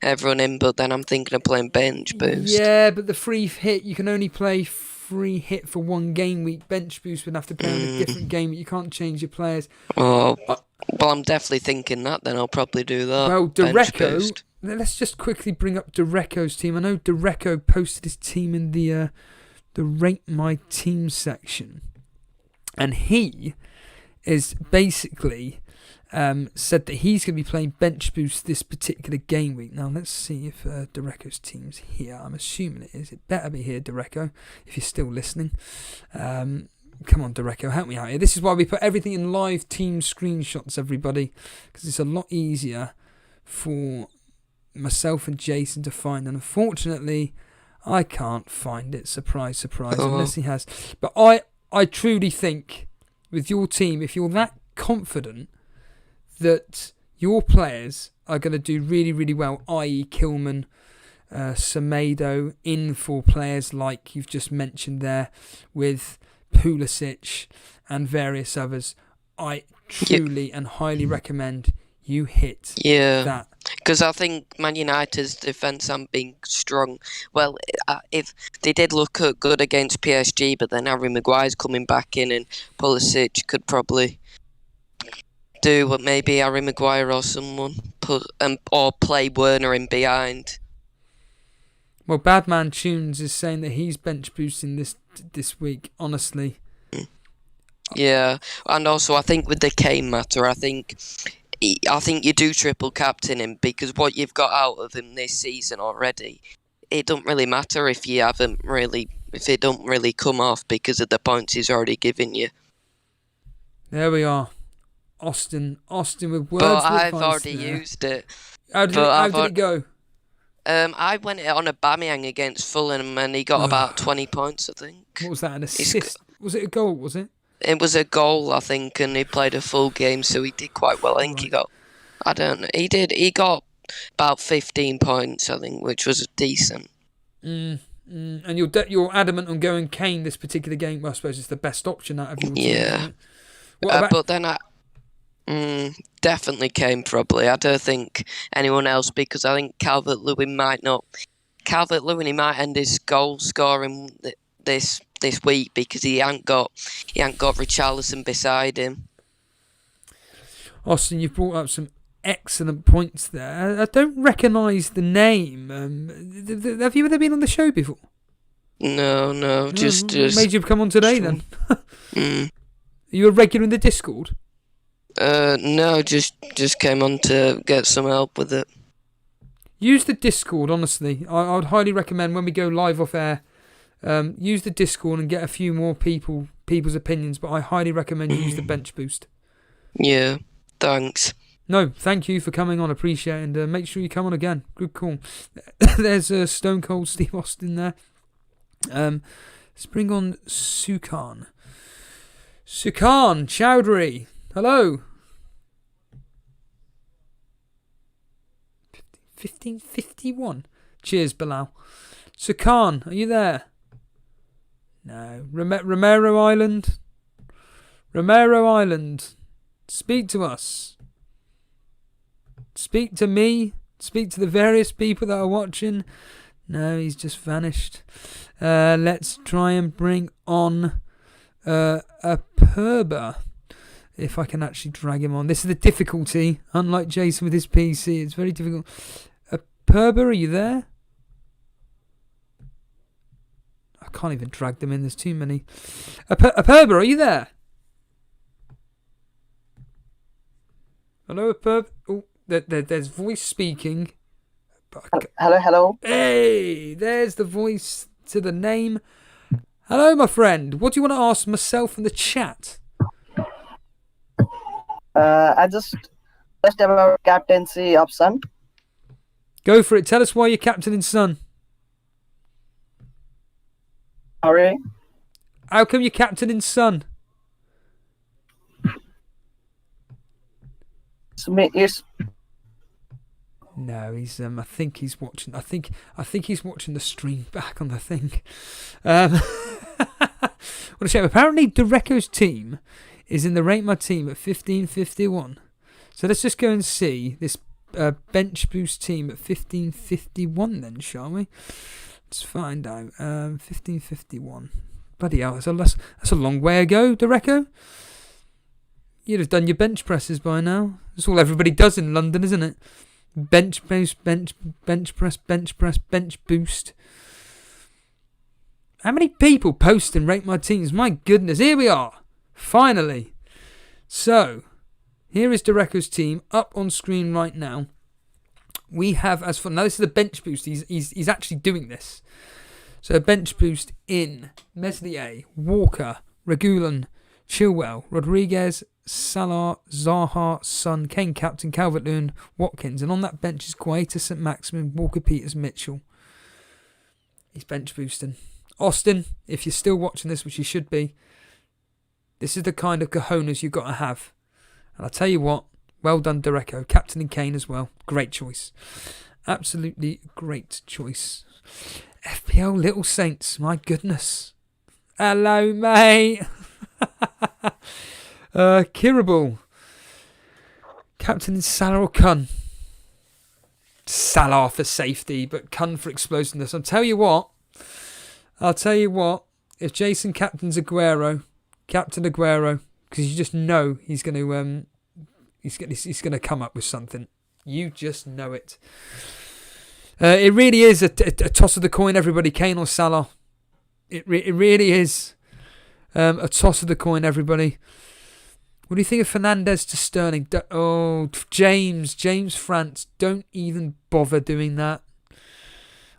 Speaker 13: everyone in, but then I'm thinking of playing bench boost.
Speaker 2: Yeah, but the free hit, you can only play free hit for one game week. Bench boost would have to play on a different game. You can't change your players.
Speaker 13: Oh, well, I'm definitely thinking that, then I'll probably do that.
Speaker 2: Well, Dereco, let's just quickly bring up Dereco's team. I know Dereco posted his team in the Rate My Team section, and he is basically said that he's going to be playing bench boost this particular game week. Now let's see if Dereco's team's here. I'm assuming it is. It better be here, Dereco, if you're still listening. Come on, Dereco, help me out here. This is why we put everything in live team screenshots, everybody, because it's a lot easier for myself and Jason to find, and unfortunately I can't find it. Surprise, surprise. Unless he has. But I truly think with your team, if you're that confident that your players are going to do really, really well, i.e. Kilman, Semedo, in for players like you've just mentioned there with Pulisic and various others, I truly and highly recommend you hit that.
Speaker 13: Because I think Man United's defence aren't being strong. Well, if they did look good against PSG, but then Harry Maguire's coming back in, and Pulisic could probably do what maybe Harry Maguire or someone or play Werner in behind.
Speaker 2: Well, Badman Tunes is saying that he's bench boosting this week. Honestly,
Speaker 13: yeah, and also I think with the Kane matter, I think you do triple captain him, because what you've got out of him this season already, it don't really matter if it don't really come off because of the points he's already given you.
Speaker 2: There we are, Austin with words.
Speaker 13: But I've already used it.
Speaker 2: How did it go?
Speaker 13: I went it on Aubameyang against Fulham, and he got about 20 points, I think.
Speaker 2: What was that? An assist? Was it a goal? Was it?
Speaker 13: It was a goal, I think, and he played a full game, so he did quite well. I think he got, he got about 15 points, I think, which was decent.
Speaker 2: And you're adamant on going Kane this particular game. Well, I suppose it's the best option out of your team.
Speaker 13: Yeah. But then definitely Kane, probably. I don't think anyone else, because I think Calvert-Lewin might not. Calvert-Lewin, he might end his goal scoring this week because he ain't got Richarlison beside him.
Speaker 2: Austin, you've brought up some excellent points there. I don't recognise the name. Have you ever been on the show before?
Speaker 13: No, just
Speaker 2: made you come on today then? Are you a regular in the Discord?
Speaker 13: No, just came on to get some help with it.
Speaker 2: Use the Discord, honestly. I would highly recommend when we go live off air. Use the Discord and get a few more people's opinions, but I highly recommend you use the bench boost.
Speaker 13: Yeah, thanks.
Speaker 2: No, thank you for coming on. Appreciate it, and make sure you come on again. Good call. There's Stone Cold Steve Austin there. Let's bring on Sukan Chowdhury. Hello. 1551. Cheers, Bilal. Sukan, are you there? No. Romero Island. Romero Island. Speak to us. Speak to me. Speak to the various people that are watching. No, he's just vanished. Let's try and bring on a Perber. If I can actually drag him on. This is the difficulty. Unlike Jason with his PC, it's very difficult. Perber, are you there? I can't even drag them in. There's too many. Perber, are you there? Hello, Perber. Oh, there's voice speaking.
Speaker 14: Hello.
Speaker 2: Hey, there's the voice to the name. Hello, my friend. What do you want to ask myself in the chat?
Speaker 14: I just about captaincy of Sun.
Speaker 2: Go for it. Tell us why you're captaining Sun.
Speaker 14: Sorry?
Speaker 2: How come you're captaining Sun?
Speaker 14: It's
Speaker 2: No, he's. I think he's watching. I think he's watching the stream back on the thing. What a shame. Apparently, Dureko's team is in the Rate My Team at 1551. So let's just go and see this bench boost team at 1551 then, shall we? Let's find out. 1551. Bloody hell, that's a long way ago, Dureko. You'd have done your bench presses by now. That's all everybody does in London, isn't it? Bench boost, bench press, bench boost. How many people post and rate my teams? My goodness, here we are. Finally. So, here is Dureko's team up on screen right now. We have, as for now, this is the bench boost. He's actually doing this. So, bench boost in Meslier, Walker, Regulon, Chilwell, Rodriguez, Salah, Zaha, Son, Kane, Captain, Calvert-Lewin, Watkins. And on that bench is Guaita, St. Maximin, Walker, Peters, Mitchell. He's bench boosting. Austin, if you're still watching this, which you should be, this is the kind of cojones you've got to have. And I'll tell you what, well done, Dureko. Captain and Kane as well. Great choice. Absolutely great choice. FPL Little Saints, my goodness. Hello, mate. Kirable. Captain Salah or Kun? Salah for safety, but Kun for explosiveness. I'll tell you what, if Jason captains Aguero, Captain Aguero, because you just know he's going to come up with something. You just know it. It really is a toss of the coin, everybody. Kane or Salah. It really is a toss of the coin, everybody. What do you think of Fernandez to Sterling? James France, don't even bother doing that.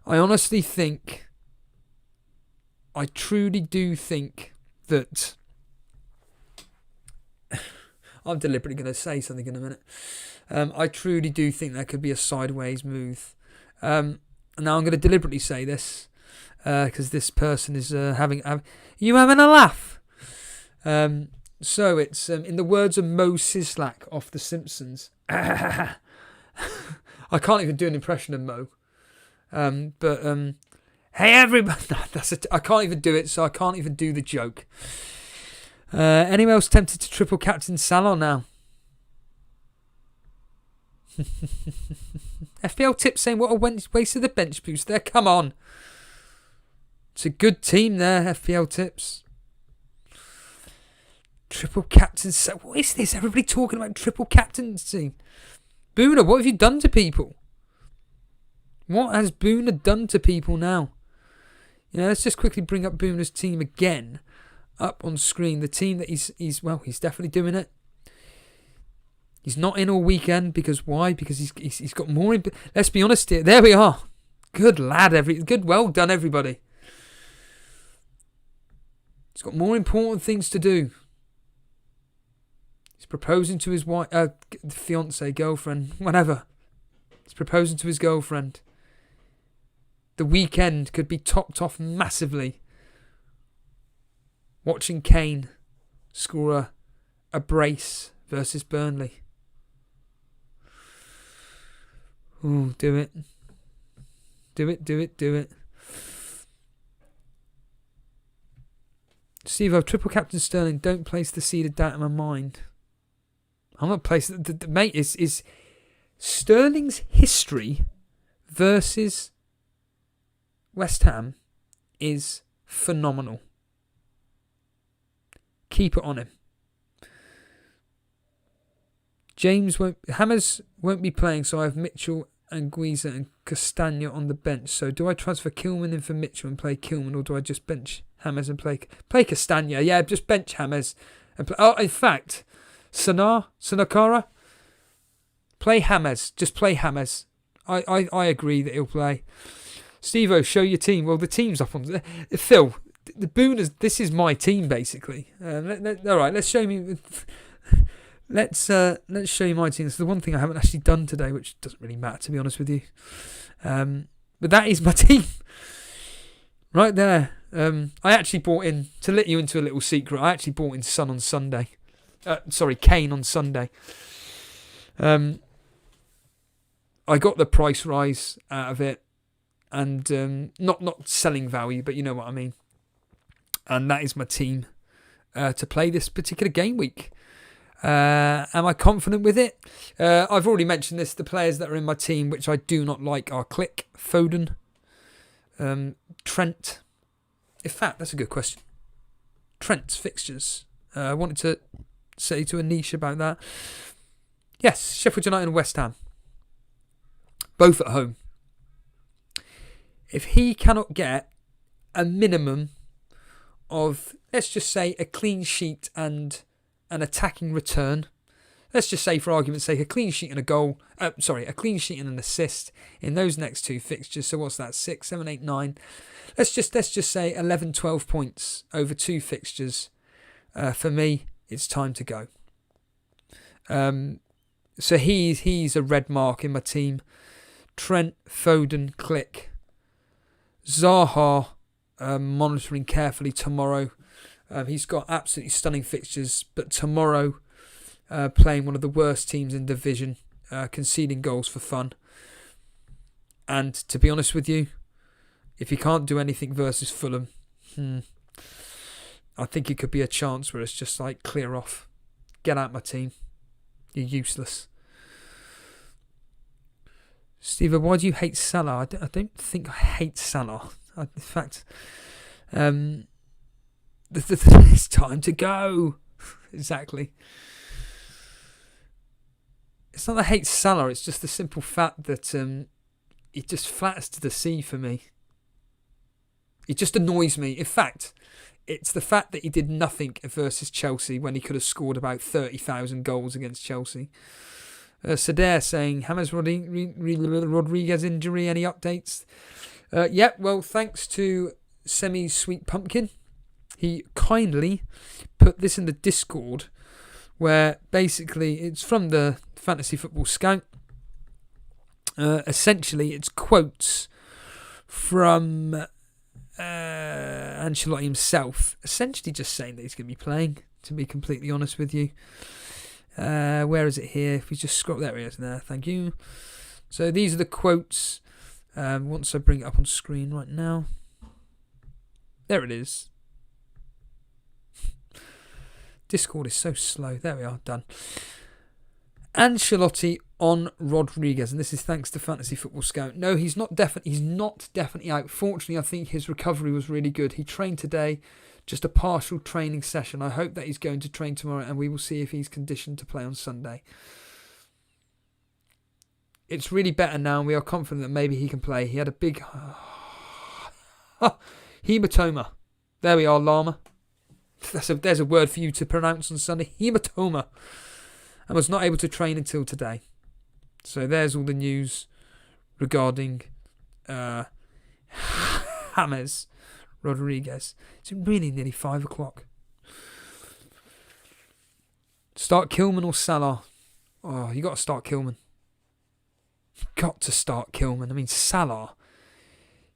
Speaker 2: I honestly think, I truly do think that I'm deliberately going to say something in a minute. I truly do think that could be a sideways move. And now I'm going to deliberately say this because this person is having a laugh. So it's in the words of Mo Sislak off The Simpsons. I can't even do an impression of Mo. Hey everybody, I can't even do it, so I can't even do the joke. Anyone else tempted to triple captain Salah now? FPL tips saying what a waste of the bench boost there. Come on. It's a good team there, FPL tips. Triple captain. What is this? Everybody talking about triple captaincy. Boona, what have you done to people? What has Boona done to people now? Let's just quickly bring up Boona's team again up on screen. The team that he's definitely doing it. He's not in all weekend because why? Because he's got more. Let's be honest here. There we are. Good lad. Well done, everybody. He's got more important things to do. He's proposing to his wife, fiance, girlfriend, whatever. He's proposing to his girlfriend. The weekend could be topped off massively. Watching Kane score a brace versus Burnley. Ooh, do it. Do it. Steve, I've triple captain Sterling. Don't place the seed of doubt in my mind. I'm not placing... Mate, is Sterling's history versus West Ham is phenomenal. Keep it on him. Hammers won't be playing, so I have Mitchell and Guiza and Castagna on the bench. So do I transfer Kilman in for Mitchell and play Kilman, or do I just bench Hammers and play Castagna? Yeah, just bench Hammers. And in fact, Sanakara, play Hammers. Just play Hammers. I agree that he'll play. Steve-O, show your team. Well, the team's up on... Phil, the Boon is... This is my team, basically. All right, let's show me... Let's show you my team. It's the one thing I haven't actually done today, which doesn't really matter, to be honest with you. But that is my team. Right there. I actually bought in, to let you into a little secret, I actually bought in Kane on Sunday. I got the price rise out of it. And not selling value, but you know what I mean. And that is my team to play this particular game week. Am I confident with it? I've already mentioned this. The players that are in my team, which I do not like, are Click, Foden, Trent. In fact, that's a good question. Trent's fixtures. I wanted to say to Anish about that. Yes, Sheffield United and West Ham. Both at home. If he cannot get a minimum of, let's just say, a clean sheet and an attacking return. Let's just say, for argument's sake, a clean sheet and a goal. A clean sheet and an assist in those next two fixtures. So what's that? 6, 7, 8, 9. Let's just say 11, 12 points over two fixtures. For me, it's time to go. So he's a red mark in my team. Trent, Foden, Click. Zaha, monitoring carefully tomorrow. He's got absolutely stunning fixtures, but tomorrow playing one of the worst teams in division, conceding goals for fun. And to be honest with you, if he can't do anything versus Fulham, I think it could be a chance where it's just like, clear off. Get out my team. You're useless. Steve, why do you hate Salah? I don't think I hate Salah. In fact, it's time to go. Exactly. It's not that I hate Salah, it's just the simple fact that it just flatters to the sea for me. It just annoys me. In fact, it's the fact that he did nothing versus Chelsea when he could have scored about 30,000 goals against Chelsea. Sadair saying, James Rodriguez injury, any updates? Well, thanks to Semi's Sweet Pumpkin. He kindly put this in the Discord, where basically it's from the Fantasy Football Scout. Essentially, it's quotes from Ancelotti himself, essentially just saying that he's going to be playing, to be completely honest with you. Where is it here? If we just scroll, there it is there, thank you. So these are the quotes. Once I bring it up on screen right now. There it is. Discord is so slow. There we are, done. Ancelotti on Rodriguez, and this is thanks to Fantasy Football Scout. No, he's not definitely out. Fortunately, I think his recovery was really good. He trained today, just a partial training session. I hope that he's going to train tomorrow, and we will see if he's conditioned to play on Sunday. It's really better now, and we are confident that maybe he can play. He had a big hematoma. There we are, Llama. There's a word for you to pronounce on Sunday. Hematoma. And was not able to train until today. So there's all the news regarding James Rodriguez. It's really nearly 5 o'clock. Start Kilman or Salah? Oh, you got to start Kilman. Got to start Kilman. I mean, Salah,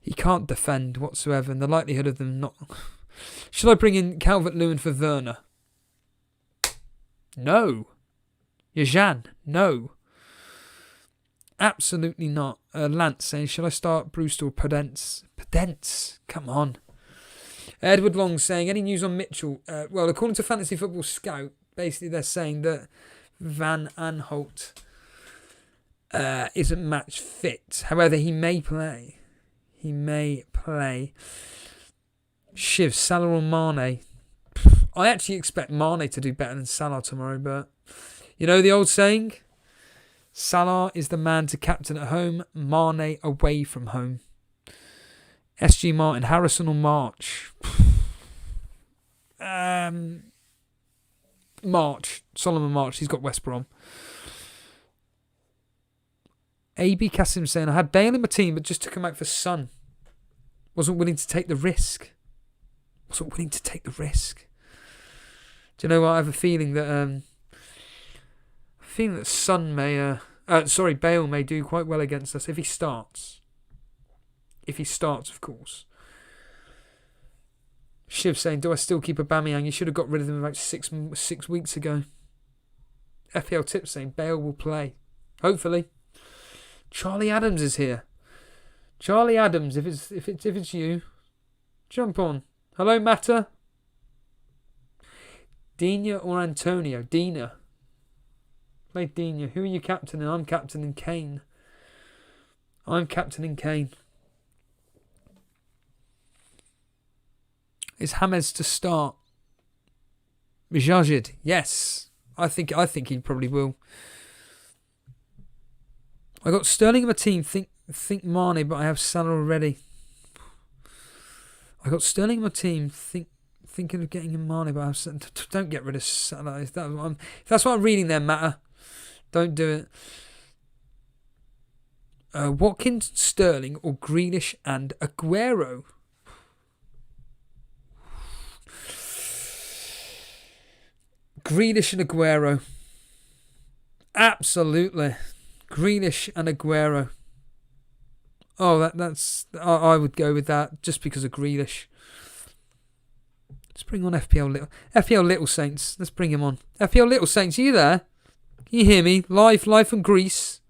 Speaker 2: he can't defend whatsoever, and the likelihood of them not... Should I bring in Calvert-Lewin for Werner? No. Yajan? No. Absolutely not. Lance saying, should I start Brewster or Podence? Podence? Come on. Edward Long saying, any news on Mitchell? Well, according to Fantasy Football Scout, basically they're saying that Van Aanholt isn't match fit. However, he may play. Shiv, Salah or Mane? I actually expect Mane to do better than Salah tomorrow, but you know the old saying? Salah is the man to captain at home, Mane away from home. SG Martin, Harrison or March? March. Solomon March. He's got West Brom. AB Kasim saying, I had Bale in my team, but just took him out for Son. Wasn't willing to take the risk. Do you know what? I have a feeling that Son may... Bale may do quite well against us if he starts. Of course. Shiv saying, do I still keep Aubameyang? You should have got rid of him about six weeks ago. FPL Tips saying, Bale will play. Hopefully. Charlie Adams is here. Charlie Adams, if it's you, jump on. Hello, Matter. Dina or Antonio? Dina. Play Dina. Who are you captaining? I'm captaining Kane. Is James to start? Mijajid, yes. I think he probably will. I got Sterling in my team. Think Mane, but I have Salah already. I got Sterling in my team. Thinking of getting him Mane, but I have Salah. Don't get rid of Salah. If that's what I'm reading there, Matter. Don't do it. Watkins, Sterling, or Grealish and Aguero? Grealish and Aguero. Absolutely. Grealish and Aguero. Oh, that's... I would go with that just because of Grealish. Let's bring on FPL Little Saints. Let's bring him on. FPL Little Saints, are you there? Can you hear me? Live from Greece.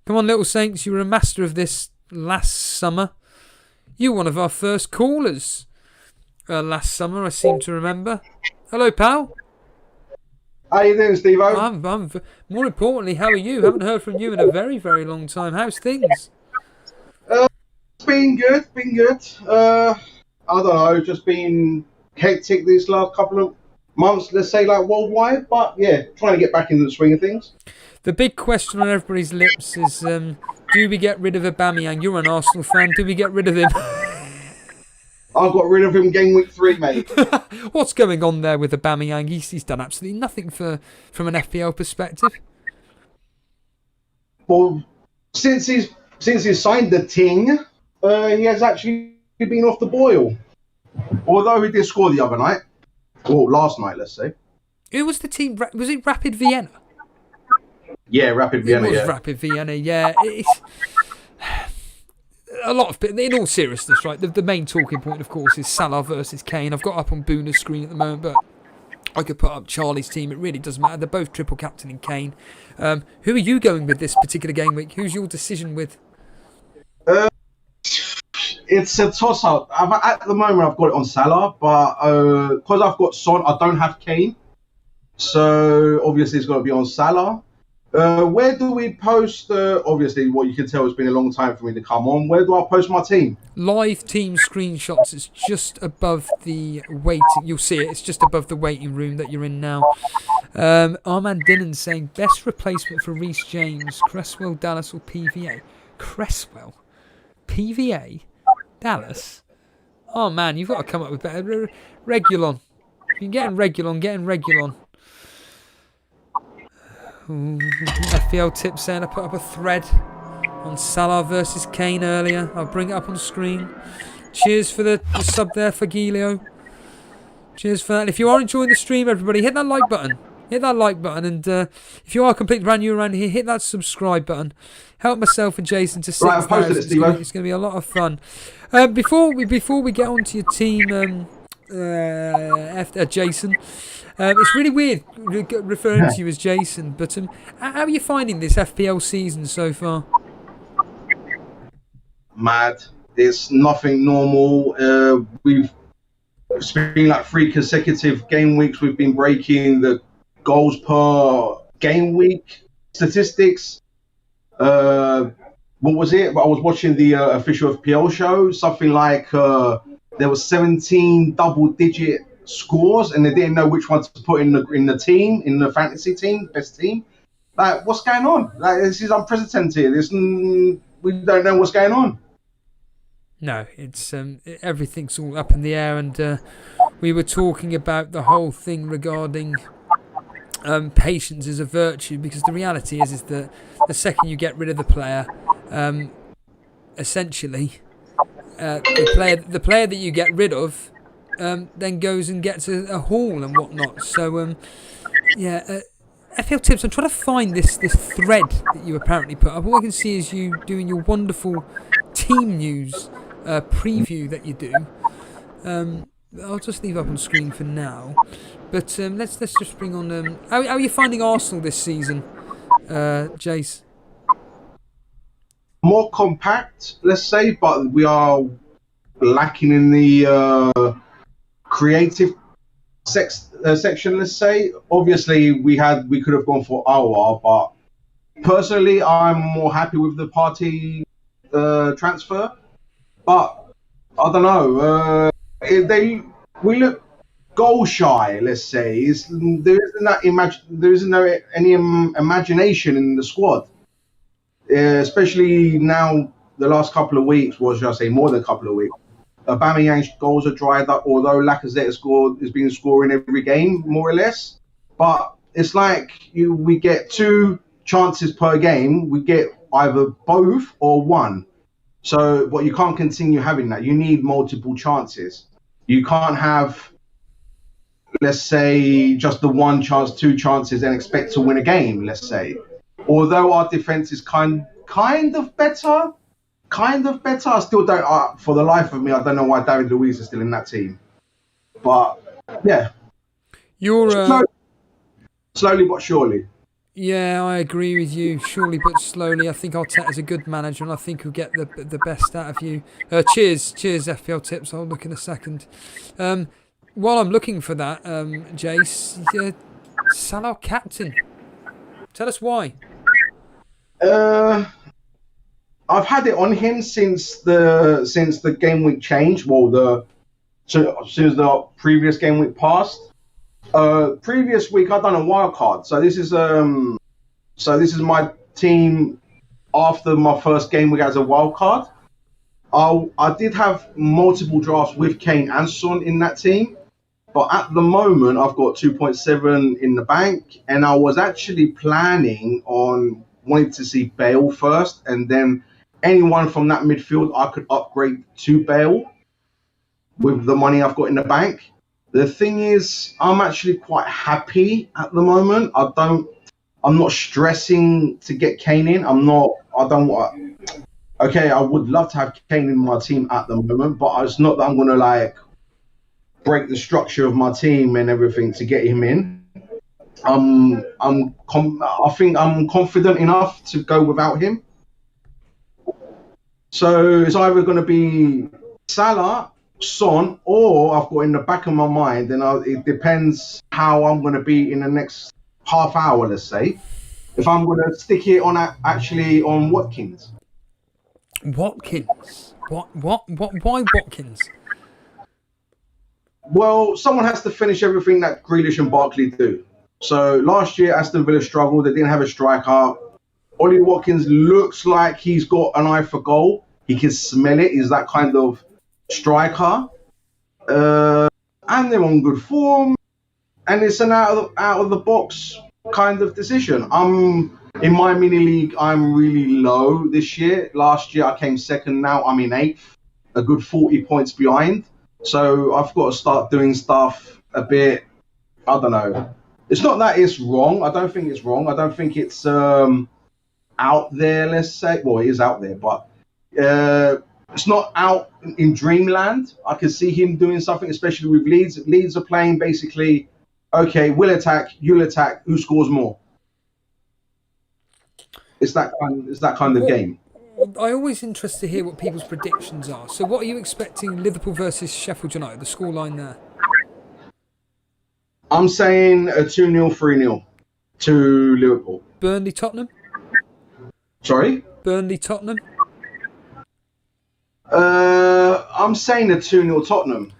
Speaker 2: Come on, Little Saints. You were a master of this last summer. You were one of our first callers last summer, I seem to remember. Hello, pal.
Speaker 15: How you doing, Steve-O?
Speaker 2: I'm more importantly, how are you? Haven't heard from you in a very, very long time. How's things?
Speaker 15: It's been good. I don't know, just been hectic these last couple of months, let's say, like worldwide. But yeah, trying to get back into the swing of things.
Speaker 2: The big question on everybody's lips is, do we get rid of Aubameyang? You're an Arsenal fan. Do we get rid of him?
Speaker 15: I got rid of him game week 3, mate.
Speaker 2: What's going on there with Aubameyang? He's done absolutely nothing from an FPL perspective.
Speaker 15: Well, since he's signed the ting, he has actually been off the boil. Although he did score the other night. Well, last night, let's say.
Speaker 2: Who was the team? Was it Rapid Vienna?
Speaker 15: Yeah, Rapid Vienna.
Speaker 2: It was Rapid Vienna, yeah. It's a lot of... In all seriousness, right, the main talking point, of course, is Salah versus Kane. I've got up on Boona's screen at the moment, but I could put up Charlie's team. It really doesn't matter. They're both triple captaining Kane. Who are you going with this particular game week? Who's your decision with?
Speaker 15: It's a toss-up. At the moment, I've got it on Salah, but because I've got Son, I don't have Kane. So, obviously, it's got to be on Salah. Where do we post, obviously, what you can tell, it's been a long time for me to come on. Where do I post my team?
Speaker 2: Live team screenshots. It's just above the waiting. You'll see it. It's just above the waiting room that you're in now. Armand Dinnan saying, best replacement for Reece James, Cresswell, Dallas or PVA? Cresswell? PVA? Dallas? Oh, man, you've got to come up with better. Regulon. If you're getting Regulon. FPL Tip saying I put up a thread on Salah versus Kane earlier. I'll bring it up on screen. Cheers for the sub there for Gilio. Cheers for that. If you are enjoying the stream, everybody, hit that like button. And if you are completely brand new around here, hit that subscribe button. Help myself and Jason to 6,000. It's going to be a lot of fun. Before we get onto your team, Jason, it's really weird referring to you as Jason, but how are you finding this FPL season so far?
Speaker 15: Mad. It's nothing normal. It's been like 3 consecutive game weeks. We've been breaking the goals per game week statistics. What was it? I was watching the official FPL show. Something like there was 17 double-digit scores, and they didn't know which one to put in the team, in the fantasy team, best team. Like, what's going on? Like, this is unprecedented. We don't know what's going on.
Speaker 2: No, it's everything's all up in the air, and we were talking about the whole thing regarding patience is a virtue, because the reality is that the second you get rid of the player, essentially, the player that you get rid of then goes and gets a haul and whatnot. So, FPL tips. I'm trying to find this thread that you apparently put up. All I can see is you doing your wonderful team news preview that you do. I'll just leave up on screen for now. But let's just bring on. How are you finding Arsenal this season, Jace?
Speaker 15: More compact, let's say, but we are lacking in the creative section, let's say. Obviously, we could have gone for our, but personally, I'm more happy with the party transfer. But I don't know. We look goal shy, let's say. There isn't any imagination in the squad. Especially now, the last couple of weeks, or should I say more than a couple of weeks, Aubameyang's goals are dried up, although Lacazette has been scoring every game, more or less. But it's like we get 2 chances per game. We get either both or one. So, but you can't continue having that. You need multiple chances. You can't have, let's say, just the 1 chance, 2 chances and expect to win a game, let's say. Although our defense is kind of better, I still don't. For the life of me, I don't know why David Luiz is still in that team. But yeah, slowly but surely.
Speaker 2: Yeah, I agree with you. Surely but slowly. I think Arteta's a good manager, and I think he'll get the best out of you. Cheers, FPL tips. I'll look in a second. While I'm looking for that, Jace, Salah captain. Tell us why.
Speaker 15: I've had it on him since the game week change. Well, as soon as the previous game week passed. Previous week I've done a wild card. So this is my team after my first game week as a wild card. I did have multiple drafts with Kane and Son in that team, but at the moment I've got 2.7 in the bank, and I was actually planning on wanting to see Bale first, and then anyone from that midfield I could upgrade to Bale with the money I've got in the bank. The thing is, I'm actually quite happy at the moment. I'm not stressing to get Kane in. Okay, I would love to have Kane in my team at the moment, but it's not that I'm going to break the structure of my team and everything to get him in. I think I'm confident enough to go without him. So it's either going to be Salah, Son, or I've got in the back of my mind, and it depends how I'm going to be in the next half hour, let's say, if I'm going to stick it on on Watkins.
Speaker 2: Watkins? What? Why Watkins?
Speaker 15: Well, someone has to finish everything that Grealish and Barkley do. So last year, Aston Villa struggled. They didn't have a striker. Ollie Watkins looks like he's got an eye for goal. He can smell it. He's that kind of striker. And they're on good form. And it's an out of the box kind of decision. In my mini league, I'm really low this year. Last year, I came second. Now I'm in 8th, a good 40 points behind. So I've got to start doing stuff a bit, I don't know. It's not that it's wrong. I don't think it's wrong. I don't think it's out there, let's say. Well, it is out there, but it's not out in dreamland. I can see him doing something, especially with Leeds. Leeds are playing basically, okay, we'll attack, you'll attack, who scores more? It's that kind of game.
Speaker 2: I always interested to hear what people's predictions are. So what are you expecting Liverpool versus Sheffield United, the scoreline there?
Speaker 15: I'm saying a 2-0, 3-0 to Liverpool.
Speaker 2: Burnley Tottenham?
Speaker 15: Sorry?
Speaker 2: Burnley Tottenham?
Speaker 15: I'm saying a 2-0 Tottenham.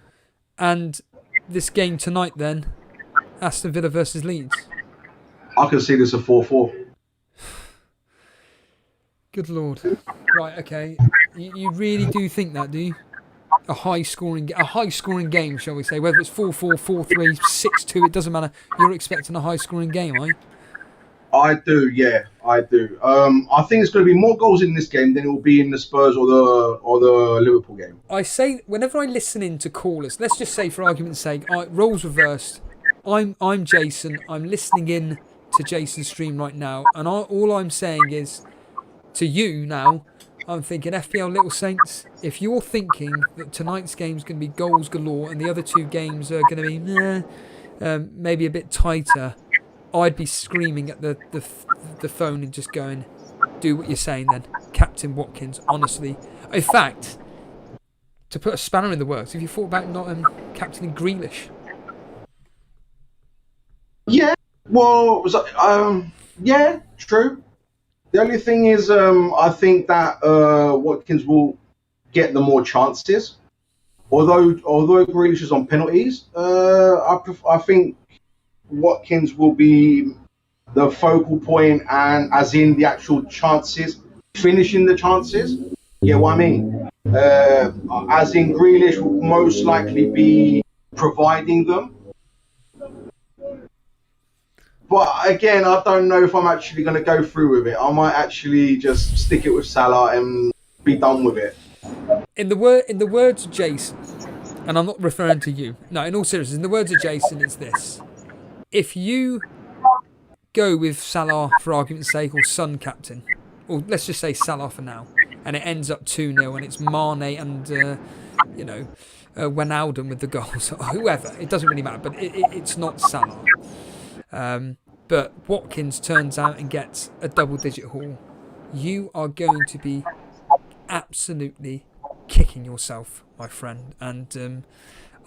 Speaker 2: And this game tonight then, Aston Villa versus Leeds?
Speaker 15: I can see this a 4-4.
Speaker 2: Good Lord. Right, okay. You really do think that, do you? A high scoring game, shall we say? Whether it's 4-4, 4-3, 6-2, it doesn't matter. You're expecting a high scoring game, are you?
Speaker 15: I do, yeah, I do. I think it's going to be more goals in this game than it will be in the Spurs or the Liverpool game.
Speaker 2: I say whenever I listen in to callers, let's just say for argument's sake, roles reversed. I'm Jason. I'm listening in to Jason's stream right now, and all I'm saying is to you now. I'm thinking FPL Little Saints. If you're thinking that tonight's game's going to be goals galore and the other two games are going to be maybe a bit tighter, I'd be screaming at the phone and just going, do what you're saying then. Captain Watkins, honestly. In fact, to put a spanner in the works, have you thought about not captaining Grealish?
Speaker 15: Yeah, well, yeah, true. The only thing is, I think that Watkins will get the more chances. Although Grealish is on penalties, I think Watkins will be the focal point, and as in the actual chances, finishing the chances. Yeah, what I mean. As in Grealish will most likely be providing them. But again, I don't know if I'm actually going to go through with it. I might actually just stick it with Salah and be done with it.
Speaker 2: In the words of Jason, and I'm not referring to you. No, in all seriousness, in the words of Jason, it's this. If you go with Salah for argument's sake, or Son captain, or let's just say Salah for now, and it ends up 2-0, and it's Mane and Wijnaldum with the goals, or whoever, it doesn't really matter. But it's not Salah. But Watkins turns out and gets a double-digit haul. You are going to be absolutely kicking yourself, my friend. And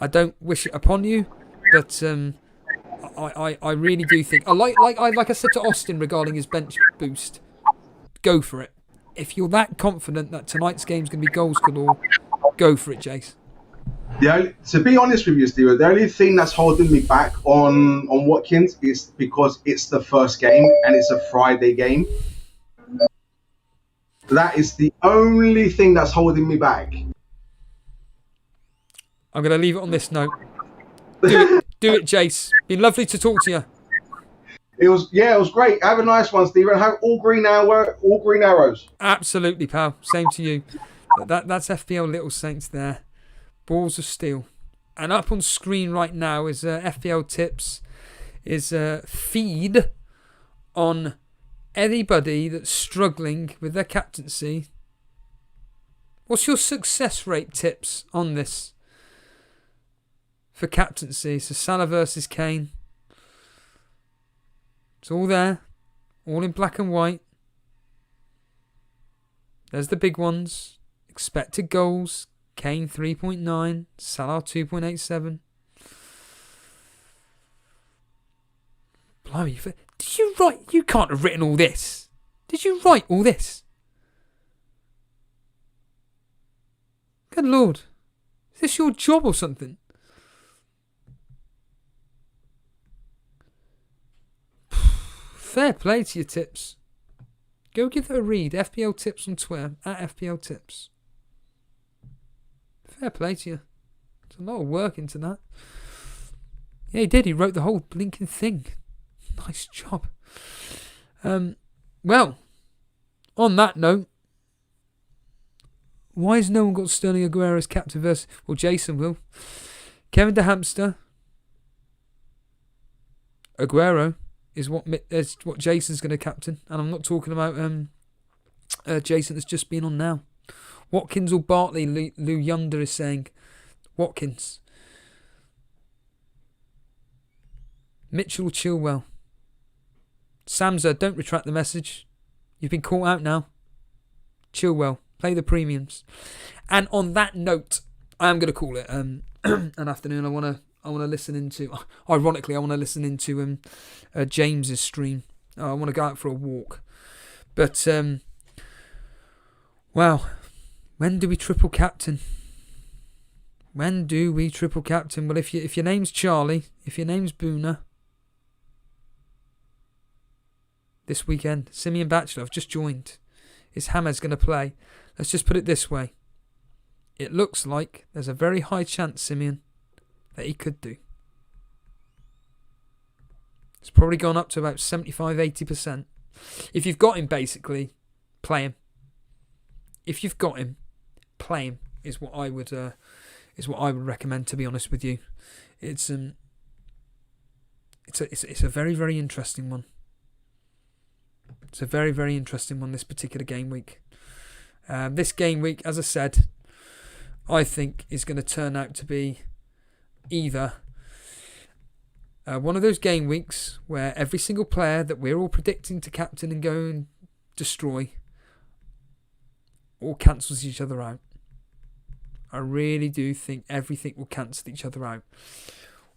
Speaker 2: I don't wish it upon you, but I really do think, like I said to Austin regarding his bench boost, go for it. If you're that confident that tonight's game's going to be goals galore, go for it, Jace.
Speaker 15: To be honest with you, Steve, the only thing that's holding me back on Watkins is because it's the first game and it's a Friday game. That is the only thing that's holding me back.
Speaker 2: I'm going to leave it on this note. Do it, Jace. Been lovely to talk to you.
Speaker 15: It was great. Have a nice one, Stephen. Have all green arrows.
Speaker 2: Absolutely, pal. Same to you. But that's FPL Little Saints there. Balls of steel. And up on screen right now is FPL Tips, is a feed on anybody that's struggling with their captaincy. What's your success rate tips on this for captaincy? So Salah versus Kane. It's all there. All in black and white. There's the big ones. Expected goals. Kane 3.9, Salah 2.87. Blimey, did you write? You can't have written all this. Did you write all this? Good Lord. Is this your job or something? Fair play to your tips. Go give it a read. FPL Tips on Twitter, at FPL Tips. Fair play to you. There's a lot of work into that. Yeah, he did. He wrote the whole blinking thing. Nice job. Well, on that note, why has no one got Sterling Aguero as captain versus... Well, Jason will. Kevin De Hamster. Aguero is what Jason's going to captain. And I'm not talking about Jason that's just been on now. Watkins or Bartley, Lou Yonder is saying. Watkins. Mitchell or Chilwell. Samza, don't retract the message. You've been caught out now. Chill well. Play the premiums. And on that note, I am going to call it an afternoon. I want to listen into. Ironically, I want to listen into James's stream. I want to go out for a walk. But wow, when do we triple captain? When do we triple captain? Well, if your name's Charlie, if your name's Boona, this weekend, Simeon Batchelor, I've just joined. Is Hammers going to play? Let's just put it this way. It looks like there's a very high chance, Simeon, that he could do. It's probably gone up to about 75, 80%. If you've got him, basically, play him. If you've got him, play him is what I would recommend. To be honest with you, it's a very, very interesting one. It's a very, very interesting one, this particular game week. This game week, as I said, I think is going to turn out to be either one of those game weeks where every single player that we're all predicting to captain and go and destroy all cancels each other out. I really do think everything will cancel each other out.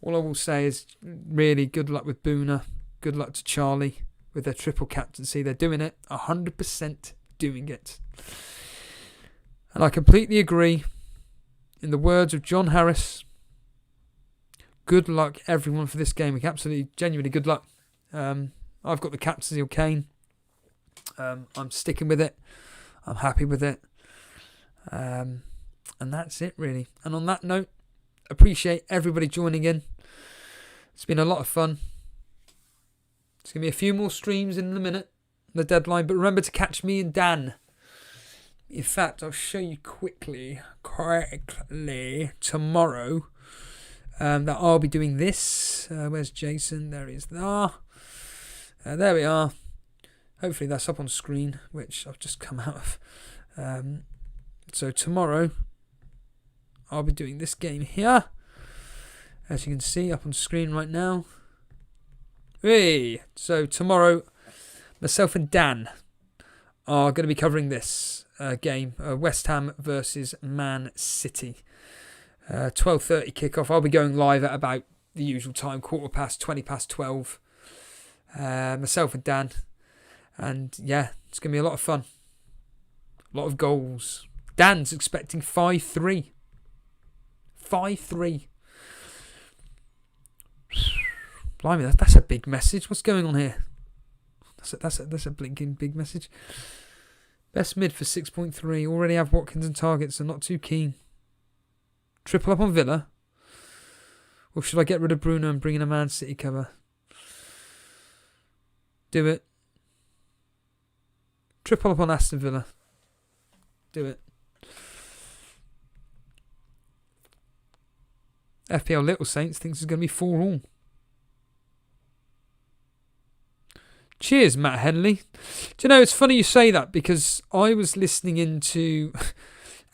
Speaker 2: All I will say is really good luck with Boona. Good luck to Charlie with their triple captaincy. They're doing it. 100% doing it. And I completely agree. In the words of John Harris, good luck everyone for this game week. Absolutely, genuinely good luck. I've got the captaincy of Kane. I'm sticking with it. I'm happy with it. And that's it, really. And on that note, appreciate everybody joining in. It's been a lot of fun. It's going to be a few more streams in a minute, the deadline. But remember to catch me and Dan. In fact, I'll show you quickly tomorrow that I'll be doing this. Where's Jason? There he is. There we are. Hopefully that's up on screen, which I've just come out of. So tomorrow, I'll be doing this game here. As you can see up on screen right now. Hey! So tomorrow, myself and Dan are going to be covering this game. West Ham versus Man City. 12:30 kickoff. I'll be going live at about the usual time, 20 past 12. Myself and Dan. And yeah, it's going to be a lot of fun. A lot of goals. Dan's expecting 5-3. 5-3. Blimey, that's a big message. What's going on here? That's a blinking big message. Best mid for 6.3. Already have Watkins and targets, so not too keen. Triple up on Villa. Or should I get rid of Bruno and bring in a Man City cover? Do it. Triple up on Aston Villa. Do it. FPL Little Saints thinks it's going to be 4-all. Cheers, Matt Henley. Do you know, it's funny you say that because I was listening into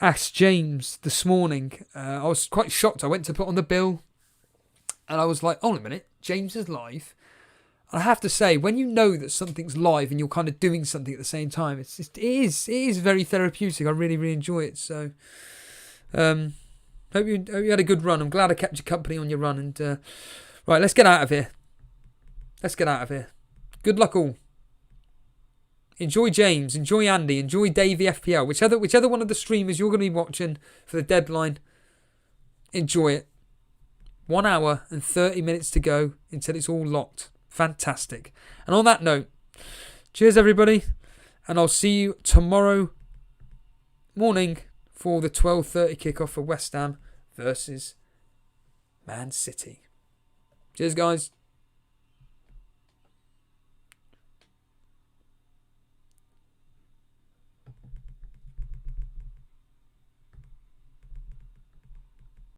Speaker 2: Ask James this morning. I was quite shocked. I went to put on the bill and I was like, hold on a minute, James is live. And I have to say, when you know that something's live and you're kind of doing something at the same time, it is very therapeutic. I really, really enjoy it. So, hope you had a good run. I'm glad I kept you company on your run. And right, let's get out of here. Good luck all. Enjoy James, enjoy Andy, enjoy Davey FPL. Whichever one of the streamers you're going to be watching for the deadline, enjoy it. 1 hour and 30 minutes to go until it's all locked. Fantastic. And on that note, cheers everybody. And I'll see you tomorrow morning for the 12:30 kickoff for West Ham versus Man City. Cheers guys.